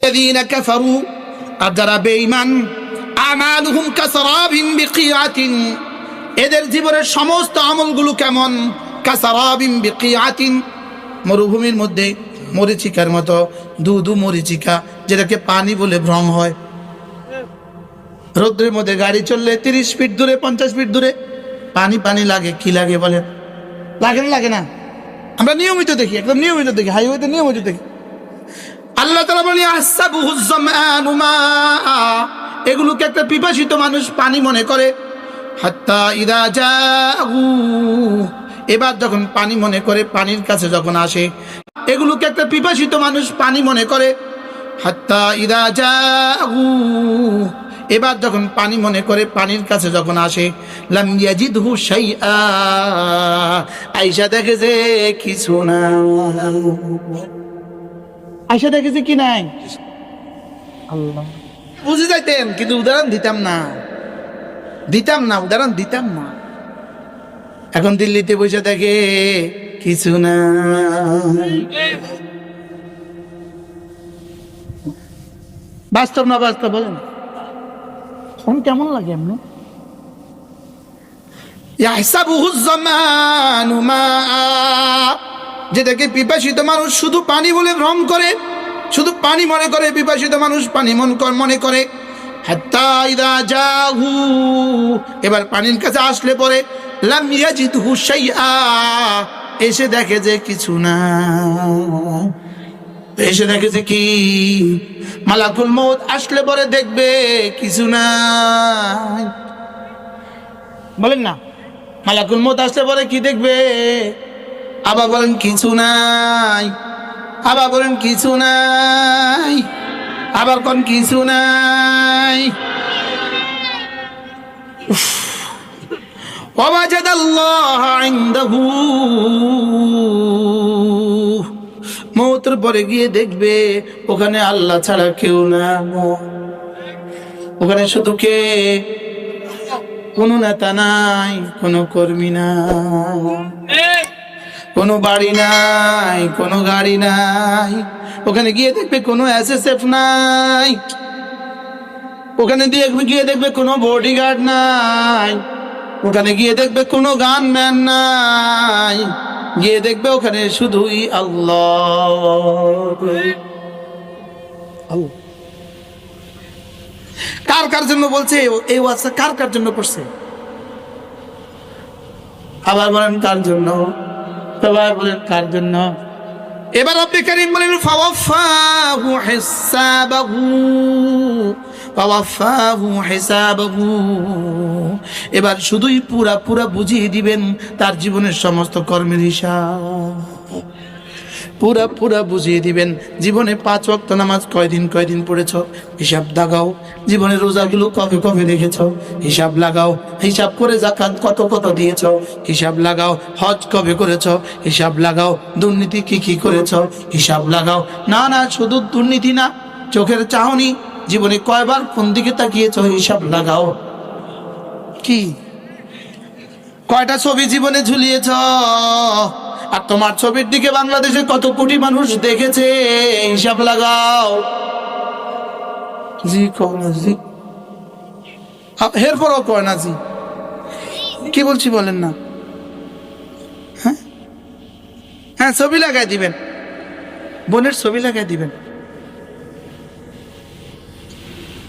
الذين كفروا আর যারা বেঈমান আমালুহুম কাসারাবিন বিকিয়াতিন এদের জীবনের সমস্ত আমলগুলো কেমন কাসারাবিন বিকিয়াতিন মরুভূমির মধ্যে মরিচিকার মতো দুধু মরিচিকা যেটাকে পানি বলে ভ্রম হয় রোদ্রের মধ্যে গাড়ি চললে 30 ফিট দূরে 50 ফিট দূরে পানি পানি লাগে কি লাগে বলেন লাগে না লাগে না আমরা নিয়মিত দেখি একদম নিয়মিত দেখি হাইওয়েতে নিয়মিত দেখি আল্লাহ তাআলা বলে আহসাবুহুজ জামানু মা এগুলোকে একটা পিপাসিত মানুষ পানি মনে করে হাত্তা ইদা জাউ এবার যখন পানি মনে করে পানির কাছে যখন আসে এগুলোকে একটা পিপাসিত মানুষ পানি মনে করে হাত্তা ইদা জাউ এবার যখন পানি মনে করে পানির কাছে যখন আসে লাম ইয়াজিদহু শাইআ আয়েশা দেখে যে কিছু না আয়েশা দেখেছে কি নাই আল্লাহ বুঝে যাইতেন কিন্তু উদাহরণ দিতাম না উদাহরণ দিতাম না এখন দিল্লিতে বসে থাকে কিছু না বাস্তব না বাস্তব বলেন কোন কেমন লাগে এমনি ইয়াহসাবুহুজ জামানু মা যেটাকে পিপাসিত মানুষ শুধু পানি বলে ভ্রম করে শুধু পানি মনে করে পিপাসিত মানুষ পানি মনে করে হাত্তা ইদা জাহু এবার পানির কাছে আসলে পরে লাম ইয়াজিদহু শাইআ এসে দেখে যে কিছু না এসে দেখে যে কি মালাকুল মউত আসলে পরে দেখবে কিছু না বলেন না মালাকুল মউত আসলে পরে কি দেখবে আবার বলেন কিছু নাই আবার বলেন কিছু নাই আবার কোন কিছু নাই ওয়াজাদাল্লাহ ইনদাহু মওতের পরে গিয়ে দেখবে ওখানে আল্লাহ ছাড়া কেউ না ওখানে শুধু কে কোনো নেতা নাই কোনো কর্মী নাই কোনো বাড়ি নাই কোনো গাড়ি নাই ওখানে গিয়ে দেখবে কোনো এসএসএফ নাই ওখানে গিয়ে দেখবে কোনো বডিগার্ড নাই ওখানে গিয়ে দেখবে কোনো গানম্যান নাই গিয়ে দেখবে ওখানে শুধুই আল্লাহ কার জন্য বলছে এই ওয়াজটা কার জন্য করছে আবার বলেন কার জন্য সবাই বলেন কার জন্য এবার রব্বুল কারীম বলেন ফাওয়াফাহু হিসাবাহু এবার শুধুই পুরা বুঝিয়ে দিবেন তার জীবনের সমস্ত কর্মের হিসাব পুরা বুঝিয়ে দিবেন জীবনে 5 ওয়াক্ত নামাজ কয়দিন পড়েছো হিসাব লাগাও জীবনের রোজাগুলো কবে রেখেছো হিসাব লাগাও হিসাব করে যাকাত কত দিয়েছো হিসাব লাগাও হজ কবে করেছো হিসাব লাগাও দুর্নীতি কি করেছো হিসাব লাগাও না শুধু দুর্নীতি না চোখের চাহনি জীবনে কয়বার কোন দিকে তাকিয়েছো হিসাব লাগাও কি কয়টা ছবি জীবনে ঝুলিয়েছ আর তোমার ছবির দিকে বাংলাদেশে কত কোটি মানুষ দেখেছে হিসাব লাগাও জি কোনা জি এরপরও কয় না জি কি বলছি বলেন না হ্যাঁ ছবি লাগাই দিবেন বোনের ছবি লাগাই দিবেন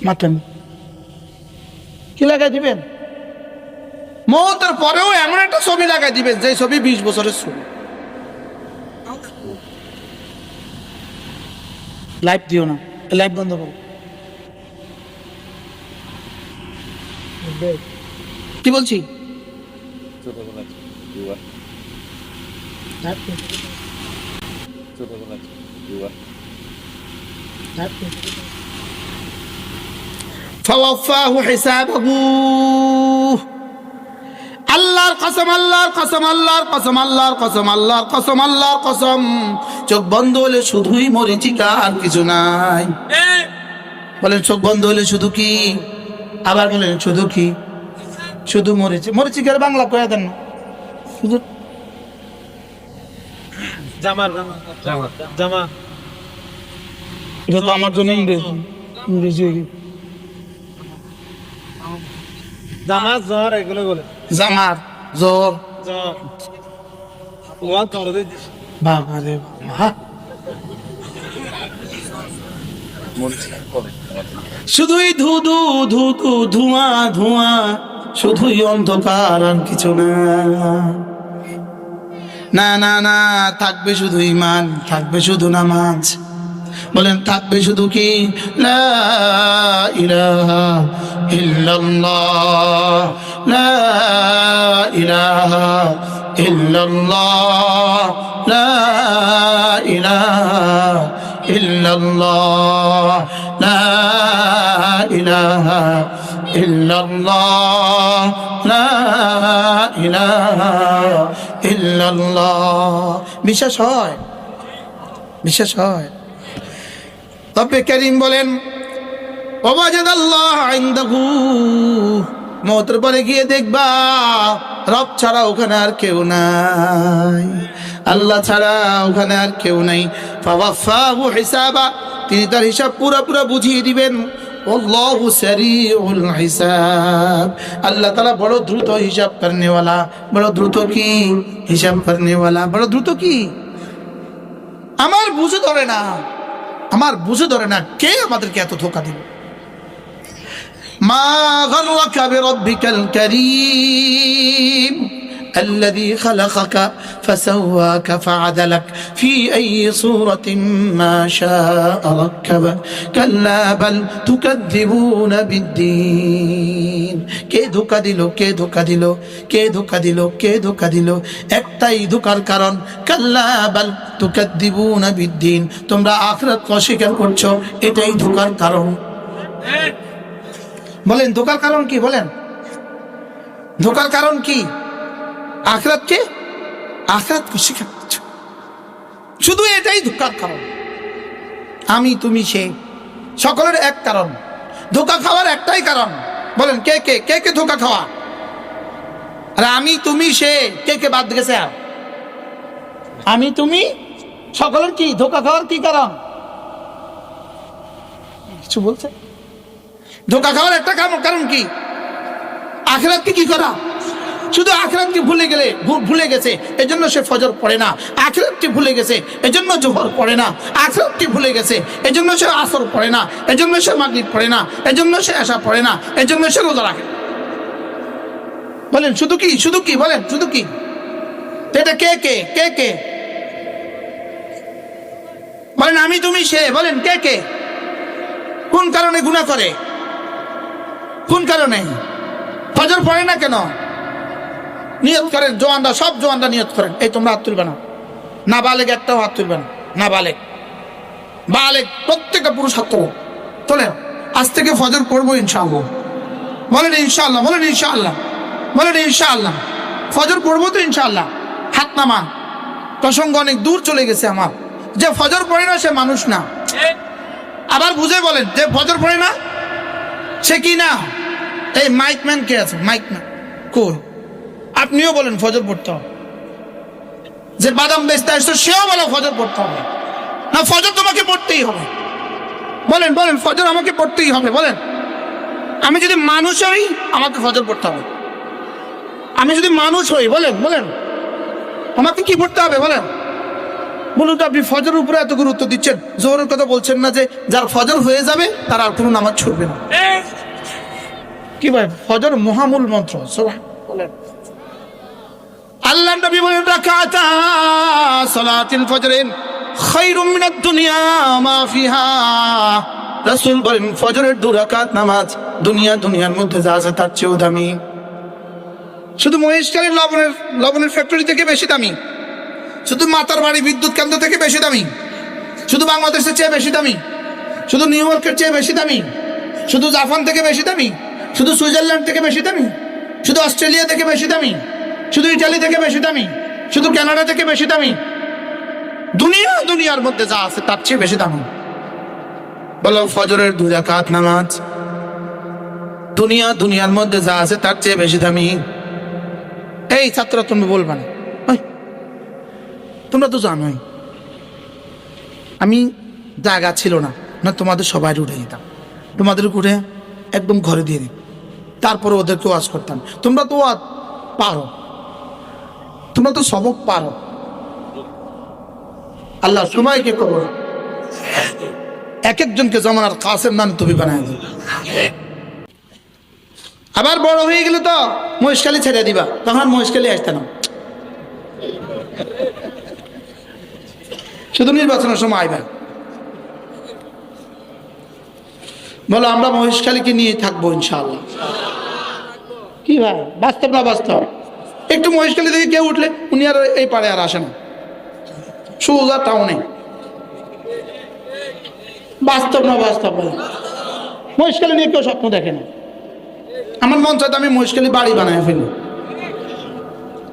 মাতেন কি লাগাই দিবেন মওতের পরেও এমন একটা ছবি লাগাই দিবেন যে ছবি 20 বছরের ছবি লাইভ দিও না লাইভ বন্ধ করো কি বলছি ফাওয়াফাহু হিসাবাহু আল্লাহর কসম চোখ বন্ধ হলে শুধুই মরিচিকা আর কিছু নাই বলেন চোখ বন্ধ হলে শুধু কি আবার বলেন শুধু কি শুধু মরিচিকার বাংলা কয়ে দেন শুধু এটা তো আমার জন্য ইংরেজি জামাত জ্বর এগুলো বলে জামার জ্বর জ্বর ওয়া করে বাবা রে বাবা শুধুই ধু ধু ধু ধু ধোঁয়া ধোঁয়া শুধুই অন্ধকার আর কিছু না না না না থাকবে শুধু ঈমান থাকবে শুধু নামাজ বলেন থাকবে শুধু কি লা ইলাহা ইল্লাল্লাহ লা ইলাহা ইল্লাল্লাহ লা ইলাহা ইল্লাল্লাহ লা ইলাহা ইল্লাল্লাহ লা ইলাহা ইল্লাল্লাহ বিশ্বাস হয় বিশ্বাস হয় রব্বে কারীম বলেন ওয়াজাদাল্লাহ ইনদাহু মওতের পরে গিয়ে দেখবা রব ছাড়া ওখানে আর কেউ নাই আল্লাহ ছাড়া ওখানে আর কেউ নাই ফাওয়াফাহু হিসাবা তিনি তার হিসাব পুরো বুঝিয়ে দিবেন আল্লাহু সারিউল হিসাব আল্লাহ তাআলা বড় দ্রুত হিসাব করনে वाला বড় দ্রুত কি হিসাব করনে वाला বড় দ্রুত কি আমার বুঝে ধরে না কে আমাদেরকে এত ধোঁকা দিল মা গররাকা বিরব্বিকাল কারীম الذي خلقك فسواك فعدلك في أي صورة ما شاء ركبك كلا بل تكذبون بالدين কে ধোঁকা দিল একটাই ধোঁকার কারণ কাল্লা বাল তুকাদ্দিবুনা বিদ্দিন তোমরা আখিরাত অস্বীকার করছো এটাই ধোঁকার কারণ বলেন ধোঁকার কারণ কি বলেন ধোঁকার কারণ কি আখিরাতকে স্বীকার করছো শুধু এটাই ধোঁকার কারণ আমি তুমি সে সকলের এক কারণ ধোঁকা খাওয়ার একটাই কারণ বলেন কে ধোঁকা খাওয়া আর আমি তুমি সে কে বাদ গেছে আর আমি তুমি সকলের কি ধোঁকা খাওয়ার কি কারণ কিছু বলছে ধোঁকা খাওয়ার একটা কারণ কি আখিরাতকে কি করা শুধু আখিরাতকে ভুলে গেছে এজন্য সে ফজর পড়ে না আখিরাতকে ভুলে গেছে এজন্য জোহর পড়ে না আখিরাতকে ভুলে গেছে এজন্য সে আসর পড়ে না এজন্য সে মাগরিব পড়ে না এজন্য সে এশা পড়ে না এজন্য সে রোজা রাখে বলেন শুধু কি বলেন শুধু কি এটা কে বলেন আমি তুমি সে বলেন কে কোন কারণে গুনাহ করে কোন কারণে ফজর পড়ে না কেন নিয়ত করেন সব জওয়ানরা নিয়ত করেন এই তোমরা হাত তুলবে না নাবালেগ একটাও হাত তুলবে না বালেগ প্রত্যেকটা পুরুষ হাত তোলেন আজ থেকে ফজর পড়বো ইনশাআল্লাহ বলেন ইনশাআল্লাহ ফজর পড়বো তো ইনশাআল্লাহ হাত নামান প্রসঙ্গ অনেক দূর চলে গেছে আমার যে ফজর পড়ে না সে মানুষ না আবার বুঝে বলেন যে ফজর পড়ে না সে কি না এই মাইকম্যান কে আছে মাইকম্যান কই আপনিও বলেন ফজর পড়তে হবে যে বাদাম বেচতে আসছো সেও বলে ফজর পড়তে হবে না ফজর তোমাকে পড়তেই হবে বলেন ফজর আমাকে পড়তেই হবে বলেন আমি যদি মানুষ হই আমাকে ফজর পড়তে হবে আমি যদি মানুষ হই বলেন আমাকে কি পড়তে হবে বলেন বলুন তো আপনি ফজরের উপরে এত গুরুত্ব দিচ্ছেন জোহরের কথা বলছেন না যে যার ফজর হয়ে যাবে তার আর কোনো নামাজ ছুটবে না কি ভাই ফজর মহামূল মন্ত্র বলেন আল্লাহ নবী বলেন রাকাতা সালাতুল ফজরিন খায়রুম মিনাদ দুনিয়া মা ফিহা রাসূল বলেন ফজরের 2 রাকাত নামাজ দুনিয়ার মধ্যে যা আছে তার চেয়েও দামি শুধু মহেশখালীর লবণের ফ্যাক্টরি থেকে বেশি দামি শুধু মাতার বাড়ি বিদ্যুৎ কেন্দ্র থেকে বেশি দামি শুধু বাংলাদেশের চেয়ে বেশি দামি শুধু নিউ ইয়র্কের চেয়ে বেশি দামি শুধু জাপান থেকে বেশি দামি শুধু সুইজারল্যান্ড থেকে বেশি দামি শুধু অস্ট্রেলিয়া থেকে বেশি দামি শুধু ইটালি থেকে বেশি দামি শুধু কানাডা থেকে বেশি দামি দুনিয়ার মধ্যে যা আছে তার চেয়ে বেশি দামি বলো ফজরের 2 রাকাত নামাজ দুনিয়ার মধ্যে যা আছে তার চেয়ে বেশি দামি এই ছাত্র তুমি বলবা না তোমরা তো জানোই আমি জায়গা ছিল না না তোমাদের সবাই উঠে দিতাম, তোমাদের উঠে একদম ঘরে দিয়ে দিই, তারপরে ওদেরকে ওয়াজ করতাম। তোমরা তো ওয়াজ পারো, তোমরা তো সবক পারো, আল্লাহ সময়কে কবর এক একজনকে জমানার কাসেম নাম তুমি বানায় দিও। আবার বড় হয়ে গেলে তো মহেশখালী ছেড়ে দিবা, তখন মহেশখালী আসতে না, শুধু নির্বাচনের সময় আইবা। বলো আমরা মহেশখালীকে নিয়ে থাকবো ইনশাআল্লাহ। কি ভাই, বাস্তব না বাস্তব? একটু মহেশখালী থেকে কেউ উঠলে উনি আর এই পাড়ে আর আসে না, সোজা টাউনে। বাস্তব না বাস্তব? মহেশখালী নিয়ে কেউ স্বপ্ন দেখে না। আমার মন চাইতে আমি মহেশখালী বাড়ি বানায় ফেলি,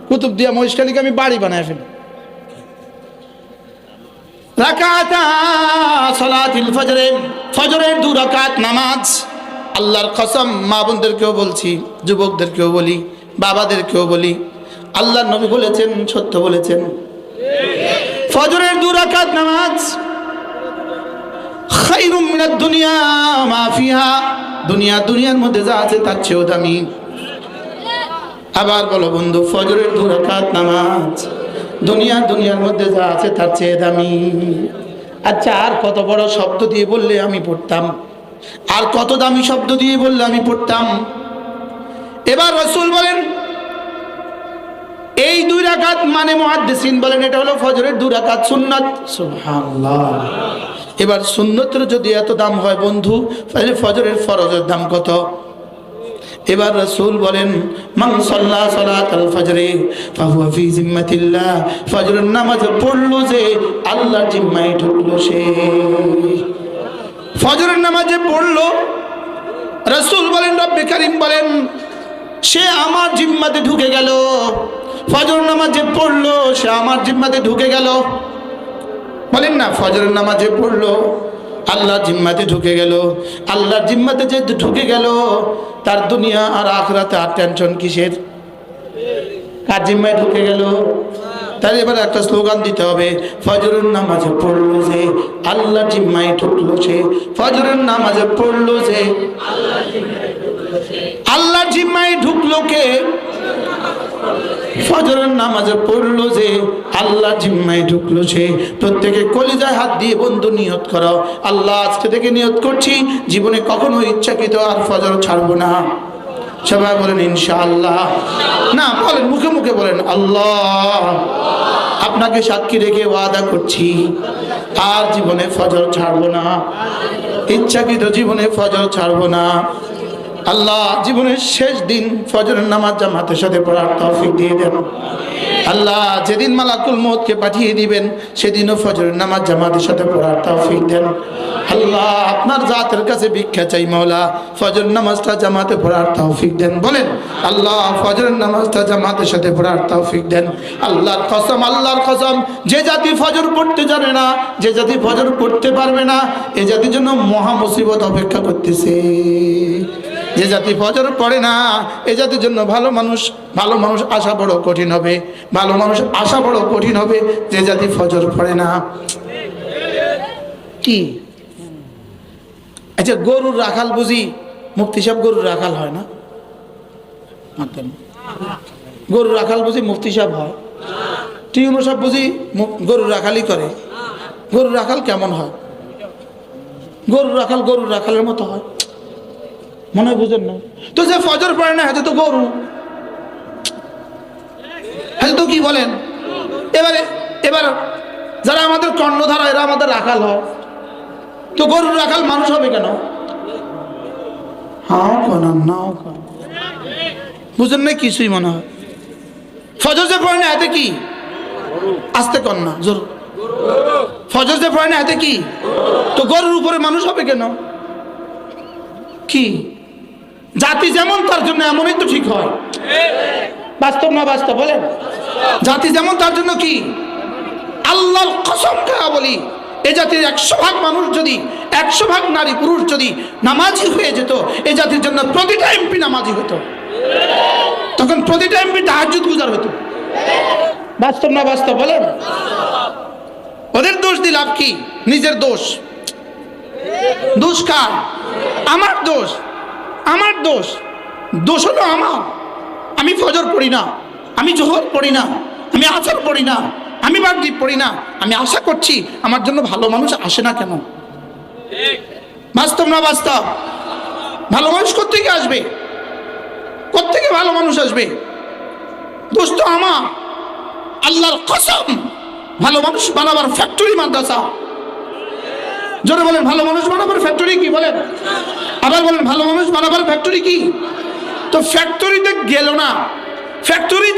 কুতুবদিয়া মহেশখালীকে আমি বাড়ি বানায় ফেলি। রাকাতা সালাতুল ফজরে, ফজরের 2 রাকাত নামাজ, আল্লাহর কসম মা বোনদেরকেও বলছি, যুবকদেরকেও বলি, বাবাদেরকেও বলি, আল্লাহর নবী বলেছেন, সত্য বলেছেন। ফজরের 2 রাকাত নামাজ খায়রুম মিনাদ দুনিয়া মা ফিহা, দুনিয়ার মধ্যে যা আছে তার চেয়েও দামি। আবার বলো বন্ধু, ফজরের 2 রাকাত নামাজ দুনিয়ার মধ্যে যা আছে তার চেয়ে দামি। আচ্ছা, আর কত বড় শব্দ দিয়ে বললে আমি পড়তাম, আর কত দামি শব্দ দিয়ে বললে আমি পড়তাম। এবার রাসূল বলেন এই 2 রাকাত মানে মুহাদ্দিসিন বলেন এটা হলো ফজরের 2 রাকাত সুন্নাত। সুবহানাল্লাহ। এবার সুন্নতের যদি এত দাম হয় বন্ধু, তাহলে ফজরের ফরজের দাম কত? এবার রাসূল বলেন মান সাল্লা সালাতাল ফজরে ফাহুয়া ফি জিম্মাতিল্লাহ, ফজরের নামাজ পড়লো যে আল্লাহর জিম্মায় ঢুকলো সে। ফজরের নামাজে পড়লো, রাসূল বলেন, রব্বে কারীম বলেন সে আমার জিম্মাতে ঢুকে গেল। ফজর নামাজে পড়লো, সে আমার জিম্মাতে ঢুকে গেল। বলেন না, ফজরের নামাজে পড়লো, আল্লাহর জিম্মাতে ঢুকে গেল। আল্লাহর জিম্মাতে যে ঢুকে গেল, তার দুনিয়া আর আখিরাতে আর টেনশন কিসের? কার জিম্মায় ঢুকে গেল? তাহলে এবার একটা স্লোগান দিতে হবে, ফজরের নামাজে পড়লো যে আল্লাহর জিম্মায় ঢুকলো সে। ফজরের নামাজে পড়লো যে আল্লাহর জিম্মায় ঢুকলো কে? ফজরের নামাজে পড়লো যে আল্লাহর জিম্মায় ঢুকলো সে। প্রত্যেকে কলিজায় হাত দিয়ে বন্ধু নিয়ত করো, আল্লাহ আজকে থেকে নিয়ত করছি জীবনে কখনো ইচ্ছাকৃত আর ফজর ছাড়বো না। সবাই বলেন ইনশাআল্লাহ। না বলেন, মুখে মুখে বলেন আল্লাহ, আপনাকে সাক্ষী রেখে ওয়াদা করছি আর জীবনে ফজর ছাড়বো না, ইচ্ছাকৃত জীবনে ফজর ছাড়বো না। আল্লাহ জীবনের শেষ দিন ফজরের নামাজ জামাতের সাথে পড়ার তৌফিক দিয়ে দেন। আল্লাহ যেদিন মালাকুল মউতকে পাঠিয়ে দিবেন সেদিনও ফজরের নামাজ জামাতের সাথে পড়ার তৌফিক দেন। আল্লাহ আপনার জাতের কাছে ভিক্ষা চাই মাওলা, ফজর নামাজটা জামাতে পড়ার তৌফিক দেন। বলেন আল্লাহ ফজরের নামাজটা জামাতের সাথে পড়ার তৌফিক দেন। আল্লাহর কসম, যে জাতি ফজর পড়তে জানে না, যে জাতি ফজর পড়তে পারবে না, এ জাতির জন্য মহা মুসিবত অপেক্ষা করতেছে। যে জাতি ফজর পড়ে না, এ জাতির জন্য ভালো মানুষ আসা বড় কঠিন হবে। ভালো মানুষ আসা বড় কঠিন হবে যে জাতি ফজর পড়ে না। কি আচ্ছা, গরুর রাখাল বুঝি মুফতি সাহেব গরুর রাখাল হয় না? গরুর রাখাল বুঝি মুফতি সাহেব হয়? টিউনো সাহেব বুঝি গরুর রাখালই করে? গরুর রাখাল কেমন হয়? গরুর রাখালের মতো হয় মনে হয়, বুঝেন না তো? যে ফজর পড়ে না হাতে তো গরু, হাতে তো কি বলেন? এবার যারা আমাদের কর্ণধারা এরা আমাদের রাখাল হয়, তো গরুর রাখাল মানুষ হবে কেন? হ্যাঁ নাও বুঝেন না, কিছুই মনে হয়। ফজর যে পড়ে না হাতে কি? আস্তে কর না, জোর। ফজর যে পড়ে না হাতে কি? তো গরুর উপরে মানুষ হবে কেন? কি জাতি যেমন তার জন্য এমনই তো ঠিক হয়। বাস্তব না বাস্তব বলেন? জাতি যেমন তার জন্য কি? আল্লাহর কসম খেয়ে বলি, এ জাতির 100 ভাগ মানুষ যদি, 100 ভাগ নারী পুরুষ যদি নামাজি হয়ে যেত, এ জাতির জন্য প্রতিটা এমপি নামাজি হতো। তখন প্রতিটা এমপি তাহাজ্জুদ গুজার হতো। বাস্তব না বাস্তব বলেন? ওদের দোষ দিয়ে লাভ কি? নিজের দোষ। দোষ কার? আমার দোষ। আমার দোষ। দোষ হলো আমার। আমি ফজর পড়ি না, আমি জোহর পড়ি না, আমি আসর পড়ি না, আমি মাগরিব পড়ি না। আমি আশা করছি আমার জন্য ভালো মানুষ আসে না কেন? বাস্তব না বাস্তব? ভালো মানুষ কোত্থেকে আসবে? কোত্থেকে ভালো মানুষ আসবে? দোষ তো আমার। আল্লাহর কসম, ভালো মানুষ বানাবার ফ্যাক্টরি মাদ্রাসা। জোরে বলেন, ভালো মানুষ বানাবার ফ্যাক্টরি কি? বলেন আবার বলেন, ভালো মানুষ বানাবার ফ্যাক্টরি কি? তো ফ্যাক্টরিতে গেল না। ফ্যাক্টরি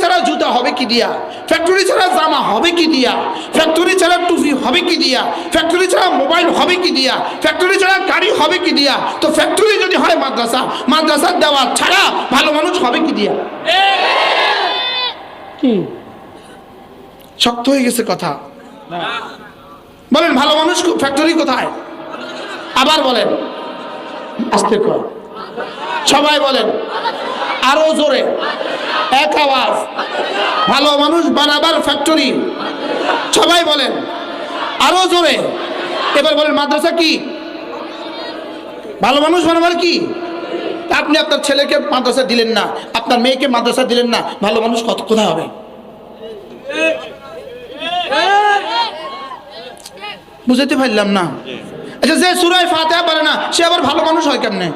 ছাড়া জুতা হবে কি দিয়া? ফ্যাক্টরি ছাড়া জামা হবে কি দিয়া? ফ্যাক্টরি ছাড়া টুপি হবে কি দিয়া? ফ্যাক্টরি ছাড়া মোবাইল হবে কি দিয়া? ফ্যাক্টরি ছাড়া গাড়ি হবে কি দিয়া? তো ফ্যাক্টরি যদি হয় মাদ্রাসা, মাদ্রাসার দেওয়া ছাড়া ভালো মানুষ হবে কি দিয়া? কি শক্ত হয়ে গেছে কথা? বলেন, ভালো মানুষ ফ্যাক্টরি কোথায়? আবার বলেন, আস্তে কর, সবাই বলেন আরো জোরে, এক আওয়াজ। ভালো মানুষ বানাবার ফ্যাক্টরি, সবাই বলেন আরো জোরে। এবার বলেন, মাদ্রাসা কি? ভালো মানুষ বানাবার কি? আপনি আপনার ছেলেকে মাদ্রাসা দিলেন না, আপনার মেয়েকে মাদ্রাসা দিলেন না, ভালো মানুষ কোথায় হবে? বুঝতে পারলাম না। আচ্ছা, যে সূরা ফাতিহা পারে না সে আবার ভালো মানুষ হয় কেমনে?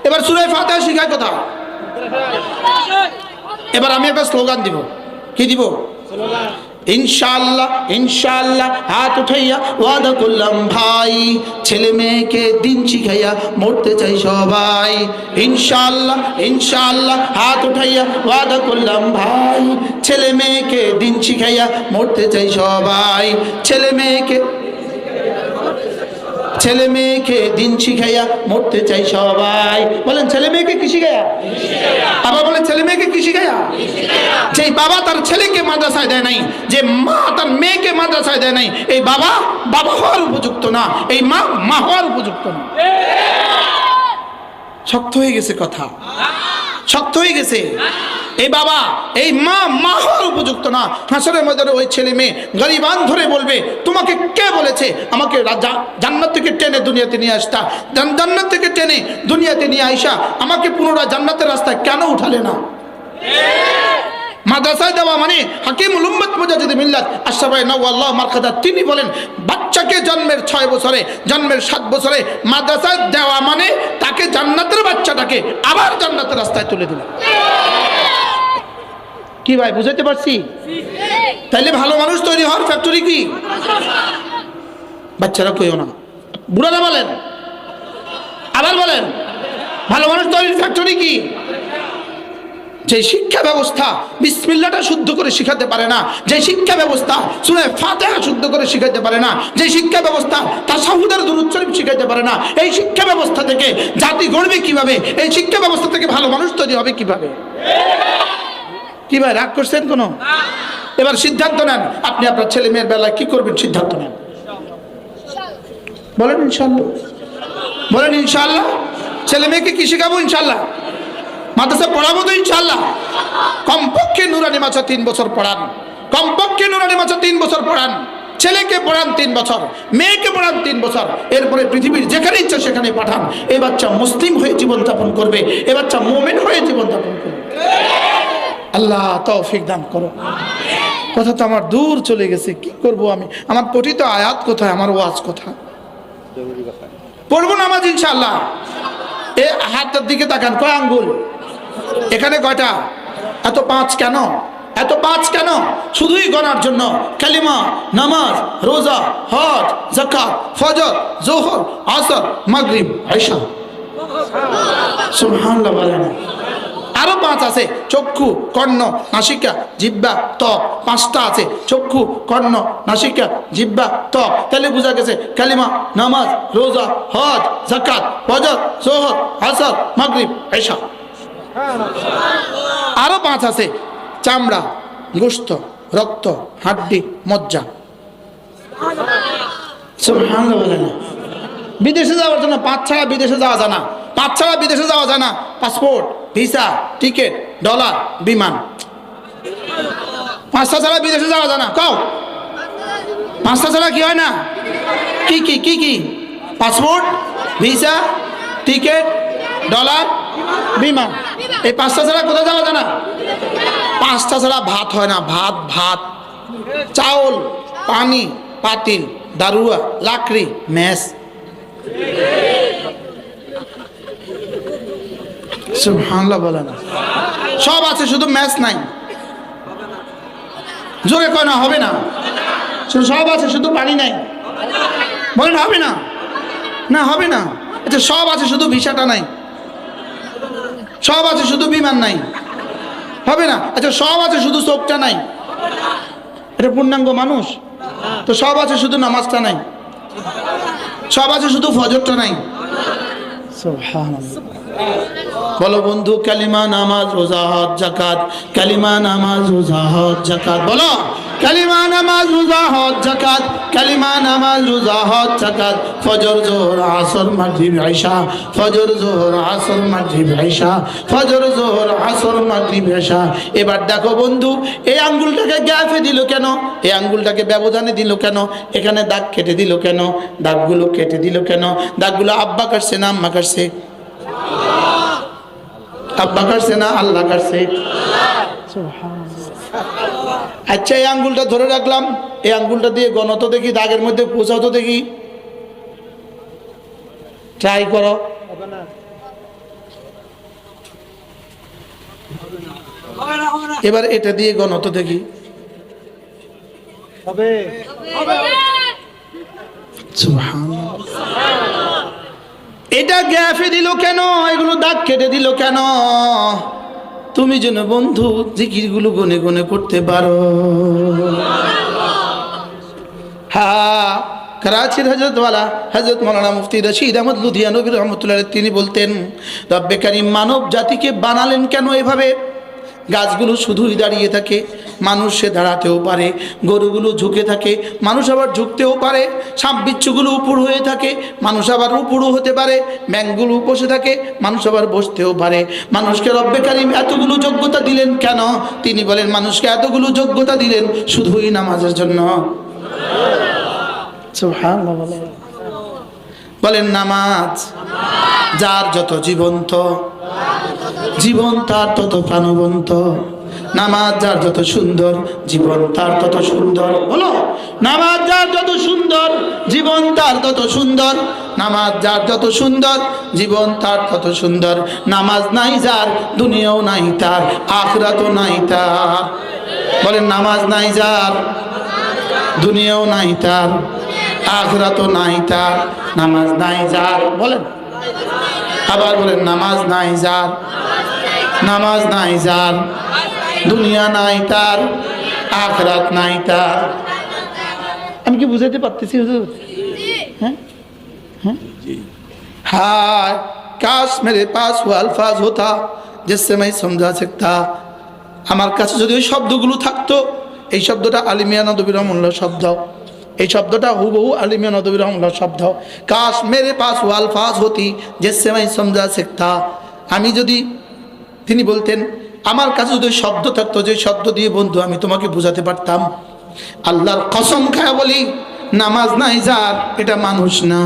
এবার সূরা ফাতিহা শিখায় কোথায়? এবার আমি একটা স্লোগান দিব। কি দিব? ইনশাআল্লাহ, ইনশাআল্লাহ হাত উঠাইয়া ওয়াদা করলাম ভাই, ছেলে মেয়েকে দিন শিখাইয়া মরতে চাই সবাই। ইনশাআল্লাহ, ইনশাআল্লাহ হাত উঠাইয়া ওয়াদা করলাম ভাই, ছেলে মেয়েকে দিন শিখাইয়া মরতে চাই সবাই। ছেলে মেয়েকে দিন শিখাইয়া মরতে চাই সবাই। বলেন, ছেলে মেয়েকে কি শিখাইয়া? আবার বলেন, ছেলে মেয়েকে কি শিখাইয়া? যে বাবা তার ছেলেকে মাদ্রাসায় দেয় নাই, যে মা তার মেয়েকে মাদ্রাসায় দেয় নাই, এই বাবা হওয়ার উপযুক্ত না, এই মা হওয়ার উপযুক্ত না। শক্ত হয়ে গেছে কথা, শক্ত হয়ে গেছে। এই বাবা, এই মা হওয়ার উপযুক্ত না। হাসরের ময়দানে ওই ছেলে মেয়ে গরিবান ধরে বলবে, তোমাকে কে বলেছে আমাকে জান্নাত থেকে টেনে দুনিয়াতে নিয়ে আসতা? জান্নাত থেকে টেনে দুনিয়াতে নিয়ে আইসা আমাকে পুনরায় জান্নাতের রাস্তায় কেন উঠালে না? মাদ্রাসায় দেওয়া মানে হাকিমুল উম্মত মুজাদ্দিদ মিল্লাত আশরাফে নওয়াল্লাহ মারকাদা, তিনি বলেন, বাচ্চাকে জন্মের 6 বছরে, জন্মের 7 বছরে মাদ্রাসায় দেওয়া মানে তাকে জান্নাতের বাচ্চাটাকে আবার জান্নাতের রাস্তায় তুলে দিল। কি ভাই, বুঝাইতে পারছি? তাইলে ভালো মানুষ তৈরি হওয়ার ফ্যাক্টরি কি? বাচ্চারা কইও না, বুড়ারা বলেন, আবার বলেন, ভালো মানুষ তৈরির ফ্যাক্টরি কি? যে শিক্ষা ব্যবস্থা বিসমিল্লাহটা শুদ্ধ করে শিখাতে পারে না, যে শিক্ষা ব্যবস্থা সূরা ফাতিহা শুদ্ধ করে শিখাতে পারে না, যে শিক্ষা ব্যবস্থা তাশাহুদের দুরূদ শরীফ শিখাতে পারে না, এই শিক্ষা ব্যবস্থা থেকে জাতি গড়বে কিভাবে? এই শিক্ষা ব্যবস্থা থেকে ভালো মানুষ তৈরি হবে কিভাবে? কি ভাই, রাগ করছেন কোনো? এবার সিদ্ধান্ত নেন, আপনি আপনার ছেলে মেয়ের বেলায় কি করবেন? সিদ্ধান্ত নেন, বলেন ইনশাআল্লাহ, বলেন ইনশাআল্লাহ। ছেলে মেয়েকে কি শেখাবো? ইনশাআল্লাহ মাদ্রাসা পড়াবো তো ইনশাআল্লাহ। কমপক্ষে নুরানি মাদ্রাসা 3 বছর পড়ান, কমপক্ষে নুরানি মাদ্রাসা 3 বছর পড়ান। ছেলেকে পড়ান 3 বছর, মেয়েকে পড়ান 3 বছর, এরপরে পৃথিবীর যেখানে ইচ্ছা সেখানে পাঠান। এই বাচ্চা মুসলিম হয়ে জীবনযাপন করবে, এই বাচ্চা মুমিন হয়ে জীবনযাপন করবে। আল্লাহ তৌফিক দান করো। কথা তো আমার দূর চলে গেছে, কি করব আমি? আমার পঠিত আয়াত কোথায়? আমার ওয়াজ কোথায়? পড়বো নামাজ ইনশাআল্লাহ। এ হাতের দিকে তাকান, কয় আঙ্গুল? এখানে কয়টা? এত 5 কেন? এত 5 কেন? শুধুই গণার জন্য। কালিমা, নামাজ, রোজা, হজ, যাকাত, ফজর, যোহর, আসর, মাগরিব, ইশা। সুবহানাল্লাহ বলেন। আরো 5 আছে, চক্ষু, কর্ণ, নাসিকা, জিহ্বা, ত্বক। 5টা আছে, চক্ষু, কর্ণ, নাসিকা, জিহ্বা, ত্বক। তাহলে বোঝা গেছে কালিমা, নামাজ, রোজা, হজ, যাকাত, ফজর, যোহর, আসর, মাগরিব, ইশা। আরো 5 আছে, চামড়া, গোশত, রক্ত, হাড্ডি, মজ্জা। সুবহানাল্লাহ বলেন। বিদেশে যাওয়ার জন্য 5 ছাড়া বিদেশে যাওয়া যায় না, 5 ছাড়া বিদেশে যাওয়া যায় না। পাসপোর্ট, ভিসা, টিকিট, ডলার, বিমান। 5টা ছাড়া বিদেশে যাওয়া যায় না। কও 5টা ছাড়া কি হয় না? কি কি কি কি? পাসপোর্ট, ভিসা, টিকিট, ডলার, বিমা। এই পাঁচটা ছাড়া কোথাও যাওয়া যায় না। পাঁচটা ছাড়া ভাত হয় না। ভাত ভাত, চাউল, পানি, পাতিল, দারুয়া, লাকড়ি, মেস। সুবহানাল্লাহ বলে না। সব আছে, শুধু ম্যাচ নাই। জোরে কয় না, হবে না। সব আছে, শুধু পানি নাই। বলেন হবে না? না, হবে না। আচ্ছা, সব আছে, শুধু ভিসাটা নাই। সব আছে, শুধু বিমান নাই। হবে না। আচ্ছা, সব আছে, শুধু চোখটা নাই। এটা পূর্ণাঙ্গ মানুষ? তো সব আছে, শুধু নামাজটা নাই। সব আছে, শুধু ফজরটা নাই। সুবহানাল্লাহ। বলো বন্ধু, কালিমা, নামাজ, রোজা, হজ, যাকাত। কালিমা, নামাজ, রোজা, হজ, যাকাত। বলো কালিমা, নামাজ, রোজা, হজ, যাকাত। কালিমা, নামাজ, রোজা, হজ, যাকাত। ফজর, যোহর, আসর, মাগরিব, ইশা। ফজর, যোহর, আসর, মাগরিব, ইশা। ফজর, যোহর, আসর, মাগরিব, ইশা। এবার দেখো বন্ধু, এই আঙ্গুলটাকে গ্যাপে দিল কেন? এই আঙ্গুলটাকে ব্যবধানে দিল কেন? এখানে দাগ কেটে দিল কেন? দাগগুলো কেটে দিল কেন? দাগগুলো আব্বা কাটছে না আম্মা কাটছে? আব্বা কাটছে না আল্লাহ কাটছে? আচ্ছা, এই আঙ্গুলটা ধরে রাখলাম, এই আঙ্গুলটা দিয়ে গণত দেখি, দাগের মধ্যে পৌঁছাও তো দেখি। ট্রাই করো। এবার এটা দিয়ে গণত দেখি। হবে। এটা গ্যাপে দিল কেন? এগুলো দাগ কেটে দিল কেন? তুমি যেন বন্ধু জিকিরগুলো গনে গনে করতে পারো। হ্যাঁ, করাচির হযরতওয়ালা হযরত মাওলানা মুফতি রশিদ আহমদ লুধিয়ানবী রহমতুল্লাহ তিনি বলতেন, রব্বে কারীম মানব জাতিকে বানালেন কেন এভাবে? গাছগুলো শুধুই দাঁড়িয়ে থাকে, মানুষ সে দাঁড়াতেও পারে। গরুগুলো ঝুঁকে থাকে, মানুষ আবার ঝুঁকতেও পারে। সাপ বিচ্ছুগুলো উপর হয়ে থাকে, মানুষ আবার উপরও হতে পারে। ব্যাঙগুলো বসে থাকে, মানুষ আবার বসতেও পারে। মানুষকে রব্বে কারীম এতগুলো যোগ্যতা দিলেন কেন? তিনি বলেন, মানুষকে এতগুলো যোগ্যতা দিলেন শুধুই নামাজের জন্য। সুবহানাল্লাহ বলেন। নামাজ যার যত জীবন্ত, জীবন তার তত প্রাণবন্ত। নামাজ যার যত সুন্দর, জীবন তার তত সুন্দর। বলো, নামাজ যার যত সুন্দর, জীবন তার তত সুন্দর। নামাজ যার যত সুন্দর, জীবন তার তত সুন্দর। নামাজ নাই যার, দুনিয়াও নাই তার, আখিরাতও নাই তার। বলেন, নামাজ নাই যার, দুনিয়াও নাই তার, আখিরাতও নাই তার। নামাজ নাই যার, বলেন আবার বলেন, নামাজ নাই যার, নামাজ নাই যার, দুনিয়া নাই তার, আখিরাত নাই তার। আমি কি বুঝাইতে পারতেছি হুজুর? হ্যাঁ হ্যাঁ। हाय काश मेरे पास वो अल्फाज होता जिससे मैं समझा सकता। আমার কাছে যদি ওই শব্দগুলো থাকতো। এই শব্দটা আলী মিয়া নদভী রহমাতুল্লাহ শব্দ, এই শব্দটা হুবহু আলী মিয়া নদভী রহমাতুল্লাহ শব্দ। কাশ মেরে পাস वो अल्फाज होती जिससे मैं समझा सकता। আমি যদি, তিনি বলতেন, আমার কাছে যদি শব্দ থাকতো, যে শব্দ দিয়ে বন্ধু আমি তোমাকে বোঝাতে পারতাম। আল্লাহর কসম খায় বলি, নামাজ নাই যার, এটা মানুষ না,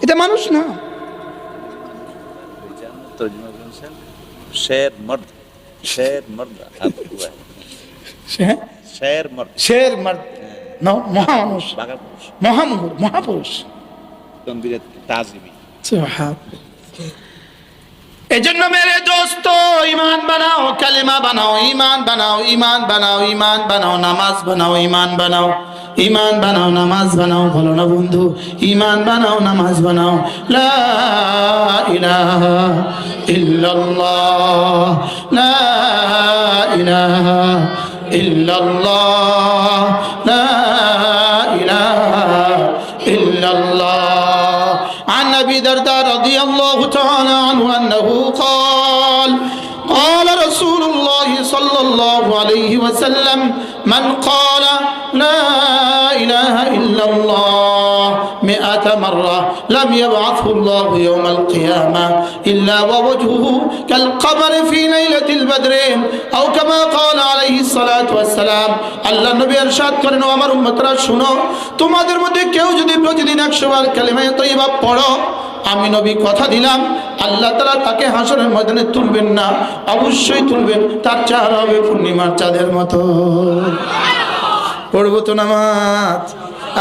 এটা মানুষ না। शेर मर्द, शेर मर्द हुआ है, शेर मर्द, शेर मर्द न মহামানুষ, बागा पुरुष, মহামুহুর, মহাপুরুষ। गंभीर ताज़ीमी। এজন্য মেরে দোস্ত, ঈমান বানাও, কালেমা বানাও, ঈমান বানাও, ঈমান বানাও, ঈমান বানাও, নামাজ বানাও, ঈমান বানাও, ঈমান বানাও, নামাজ বানাও। বলো না বন্ধু, ঈমান বানাও, নামাজ বানাও। লা ইলাহা ইল্লাল্লাহ, লা ইলাহা ইল্লাল্লাহ, লা ইলাহা ইল্লাল্লাহ। عن أبي درداء رضي الله تعالى عنه أنه قال قال رسول الله صلى الله عليه وسلم من قال لا إله إلا الله 100 مات مرة لم يبعثه الله يوم القيامة إلا ووجهه كالقمر في ليلة البدر أو كما قال عليه الصلاة والسلام আল্লাহ নবী ইরশাদ করেন ও আমার উম্মতরা শুনো তোমাদের মধ্যে কেউ যদি প্রতিদিন 100 বার কালিমা তয়্যিবা পড়ো আমি নবী কথা দিলাম আল্লাহ তাআলা তাকে হাসরের ময়দানে তুলবেন না অবশ্যই তুলবেন তার চেহারা হবে পূর্ণিমার চাঁদের মতো পড়বো তো নামাজ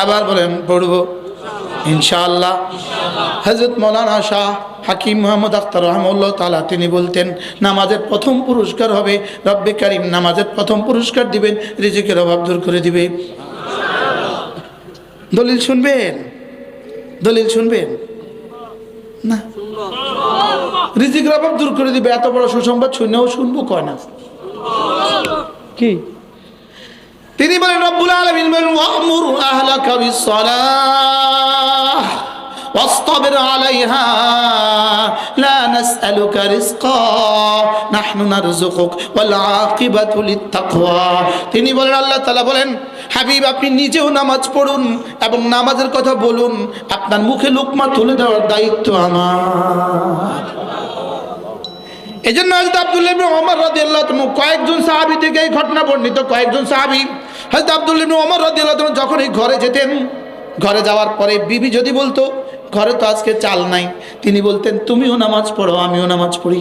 আবার বলেন পড়বো ইনশাআল্লাহ হযরত মাওলানা শাহ হাকিম মুহাম্মদ আখতার রহমাতুল্লাহ তাআলা তিনি বলতেন নামাজের প্রথম পুরস্কার হবে রব্বে কারীম নামাজের প্রথম পুরস্কার দিবেন রিজিকের অভাব দূর করে দিবে দলিল শুনবেন দলিল শুনবেন না রিজিকের অভাব দূর করে দিবে এত বড় সুসংবাদ শুনেও শুনবো কয় না কি তিনি বলেন রব্বুল আলামিন বলেন ওয়া'মুর আহলাকা বিস-সালাহ ওয়াসতাবির আলাইহা লা নাসআলুকা রিজকা নাহনু নারযুকুক ওয়াল আকিবাতু লিত-তাকওয়া তিনি বলেন আল্লাহ তাআলা বলেন হাবিব আপনি নিজেও নামাজ পড়ুন এবং নামাজের কথা বলুন আপনার মুখে লুকমা তুলে দেওয়ার দায়িত্ব আমার এজন্য হযরত আব্দুল্লাহ ইবনে ওমর রাদিয়াল্লাহু তাআলা কয়েকজন সাহাবী থেকে এই ঘটনা বর্ণিত কয়েকজন সাহাবী হযরত আব্দুল্লাহ ইবনে ওমর রাদিয়াল্লাহু তাআলা যখন এই ঘরে যেতেন ঘরে যাওয়ার পরে বিবি যদি বলতো ঘরে তো আজকে চাল নাই তিনি বলতেন তুমিও নামাজ পড়ো আমিও নামাজ পড়ি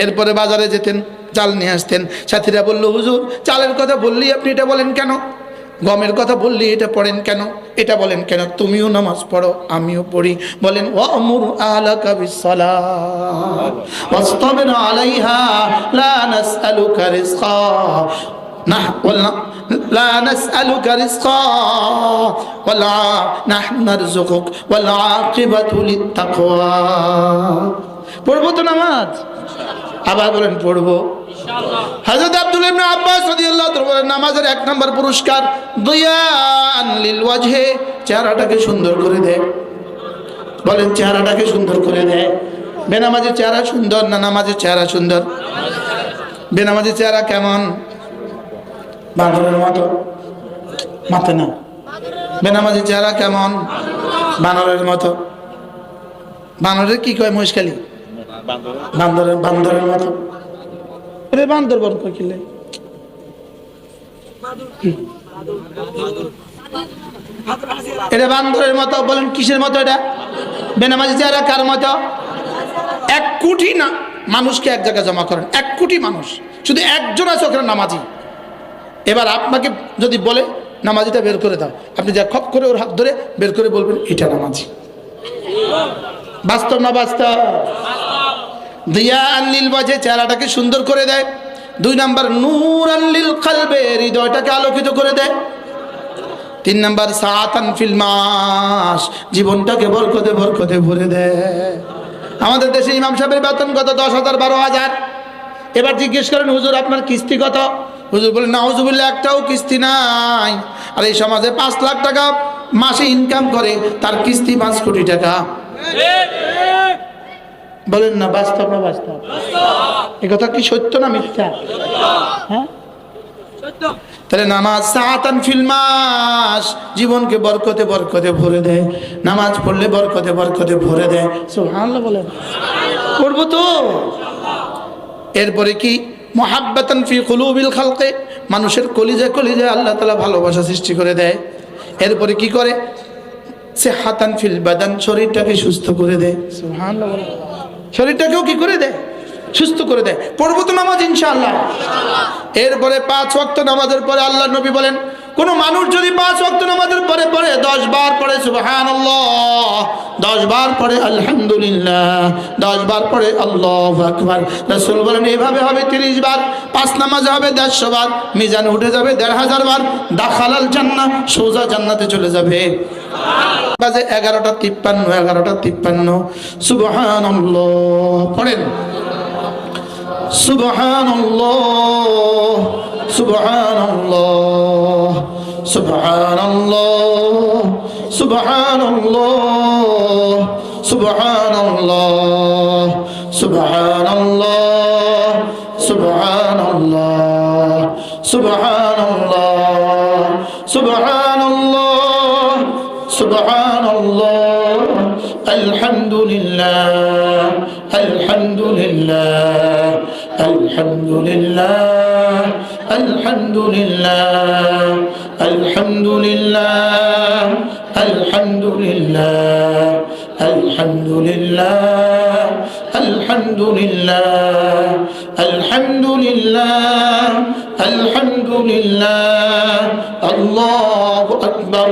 এরপরে বাজারে যেতেন চাল নিয়ে আসতেন সাথীরা বলল হুজুর চালের কথা বললেই আপনি এটা বলেন কেন গমের কথা বললি এটা পড়েন কেন এটা বলেন কেন তুমিও নামাজ পড়ো আমিও পড়ি বলেন ওয়া'মুর আহলাকা বিস-সালাহ ওয়াসতাবির আলাইহা লা নাসআলুকা রিজকা لا نسألك رزقا ولا نحن نرزقك والعاقبة للتقوى পড়বো তো নামাজ আবার বলেন পড়বো ইনশাআল্লাহ হযরত আব্দুল্লাহ ইবনে আব্বাস রাদিয়াল্লাহু তাআলা বলেন নামাজের এক নাম্বার পুরস্কার দিয়ান লিল ওয়াজহে চেহারাটাকে সুন্দর করে দেয় বলেন চেহারাটাকে সুন্দর করে দেয় বেনামাজের চেহারা সুন্দর না নামাজের চেহারা সুন্দর বেনামাজের চেহারা কেমন বানরের মতো মাথা না বেনামাজি চেহারা কেমন বানরের মতো বানরের কি কয় মহিষকালী বান্দরের মতো রে বান্দর বর কিলে এটা বান্দরের মতো বলেন কিসের মতো এটা বেনামাজি চেহারা কার মতো 1 কোটি না মানুষকে এক জায়গায় জমা করেন 1 কোটি মানুষ শুধু একজন আছে ওখানে নামাজি এবার আপনাকে যদি বলে নামাজিটা বের করে দাও আপনি যা খপ করে ওর হাত ধরে বের করে বলবেন এটা নামাজি বাস্তব না বাস্তব দিয়ান লিল ওয়াজহে চেহারাটাকে সুন্দর করে দেয় 2 নাম্বার নূরান লিল কলবে হৃদয়টাকে আলোকিত করে দেয় 3 নাম্বার সাআতান ফিল মাস জীবনটাকে বরকতে বরকতে ভরে দেয় আমাদের দেশে ইমাম সাহেবের বেতন কত 10,000 12,000 এবার জিজ্ঞেস করেন হুজুর আপনার কিস্তি কত হুজুর বলেন নাউজুবিল্লাহ একটাও কিস্তি নাই আর এই সমাজে 5 লাখ টাকা মাসে ইনকাম করে তার কিস্তি 5 কোটি টাকা বলেন না বাস্তব না বাস্তব এই কথা কি সত্য না মিথ্যা হ্যাঁ সত্য তাহলে নামাজ সাআতান ফিল মাস জীবনকে বরকতে বরকতে ভরে দেয় নামাজ পড়লে বরকতে বরকতে ভরে দেয় সুবহানাল্লাহ বলেন করব তো এরপরে কি মুহাব্বাতান ফি কুলুবিল খালকে মানুষের কলিজায় কলিজায় আল্লাহ তাআলা ভালোবাসা সৃষ্টি করে দেয় এরপরে কি করে সিহাতান ফিল বাদান শরীরটাকে সুস্থ করে দেয় সুবহানাল্লাহ বলেন শরীরটাকেও কি করে দেয় সুস্থ করে দেয় পড়বো তো নামাজ ইনশাআল্লাহ এরপরে 5 ওয়াক্ত নামাজের পরে আল্লাহ নবী বলেন কোন মানুষ যদি 5 ওয়াক্ত নামাজের পরে পড়ে 10 বার পড়ে সুবহানাল্লাহ 10 বার পড়ে আলহামদুলিল্লাহ 10 বার পড়ে আল্লাহু আকবার রাসূল বলেন এইভাবে হবে 30 বার 5 নামাজ হবে 150 বার মিজানে উঠে যাবে 1500 বার দাখালাল জান্নাহ সোজা জান্নাতে চলে যাবে বাজে 11:53 সুবহানাল্লাহ পড়েন সুবহানাল্লাহ সুবহানাল্লাহ সুবহানাল্লাহ সুবহানাল্লাহ সুবহানাল্লাহ সুবহানাল্লাহ সুবহানাল্লাহ সুবহানাল্লাহ সুবহানাল্লাহ সুবহানাল্লাহ আল্লাহ, আলহামদুলিল্লাহ, আলহামদুলিল্লাহ, আলহামদুলিল্লাহ, আলহামদুলিল্লাহ, আলহামদুলিল্লাহ, আলহামদুলিল্লাহ, আলহামদুলিল্লাহ, আলহামদুলিল্লাহ, আলহামদুলিল্লাহ, আলহামদুলিল্লাহ, আল্লাহু আকবার,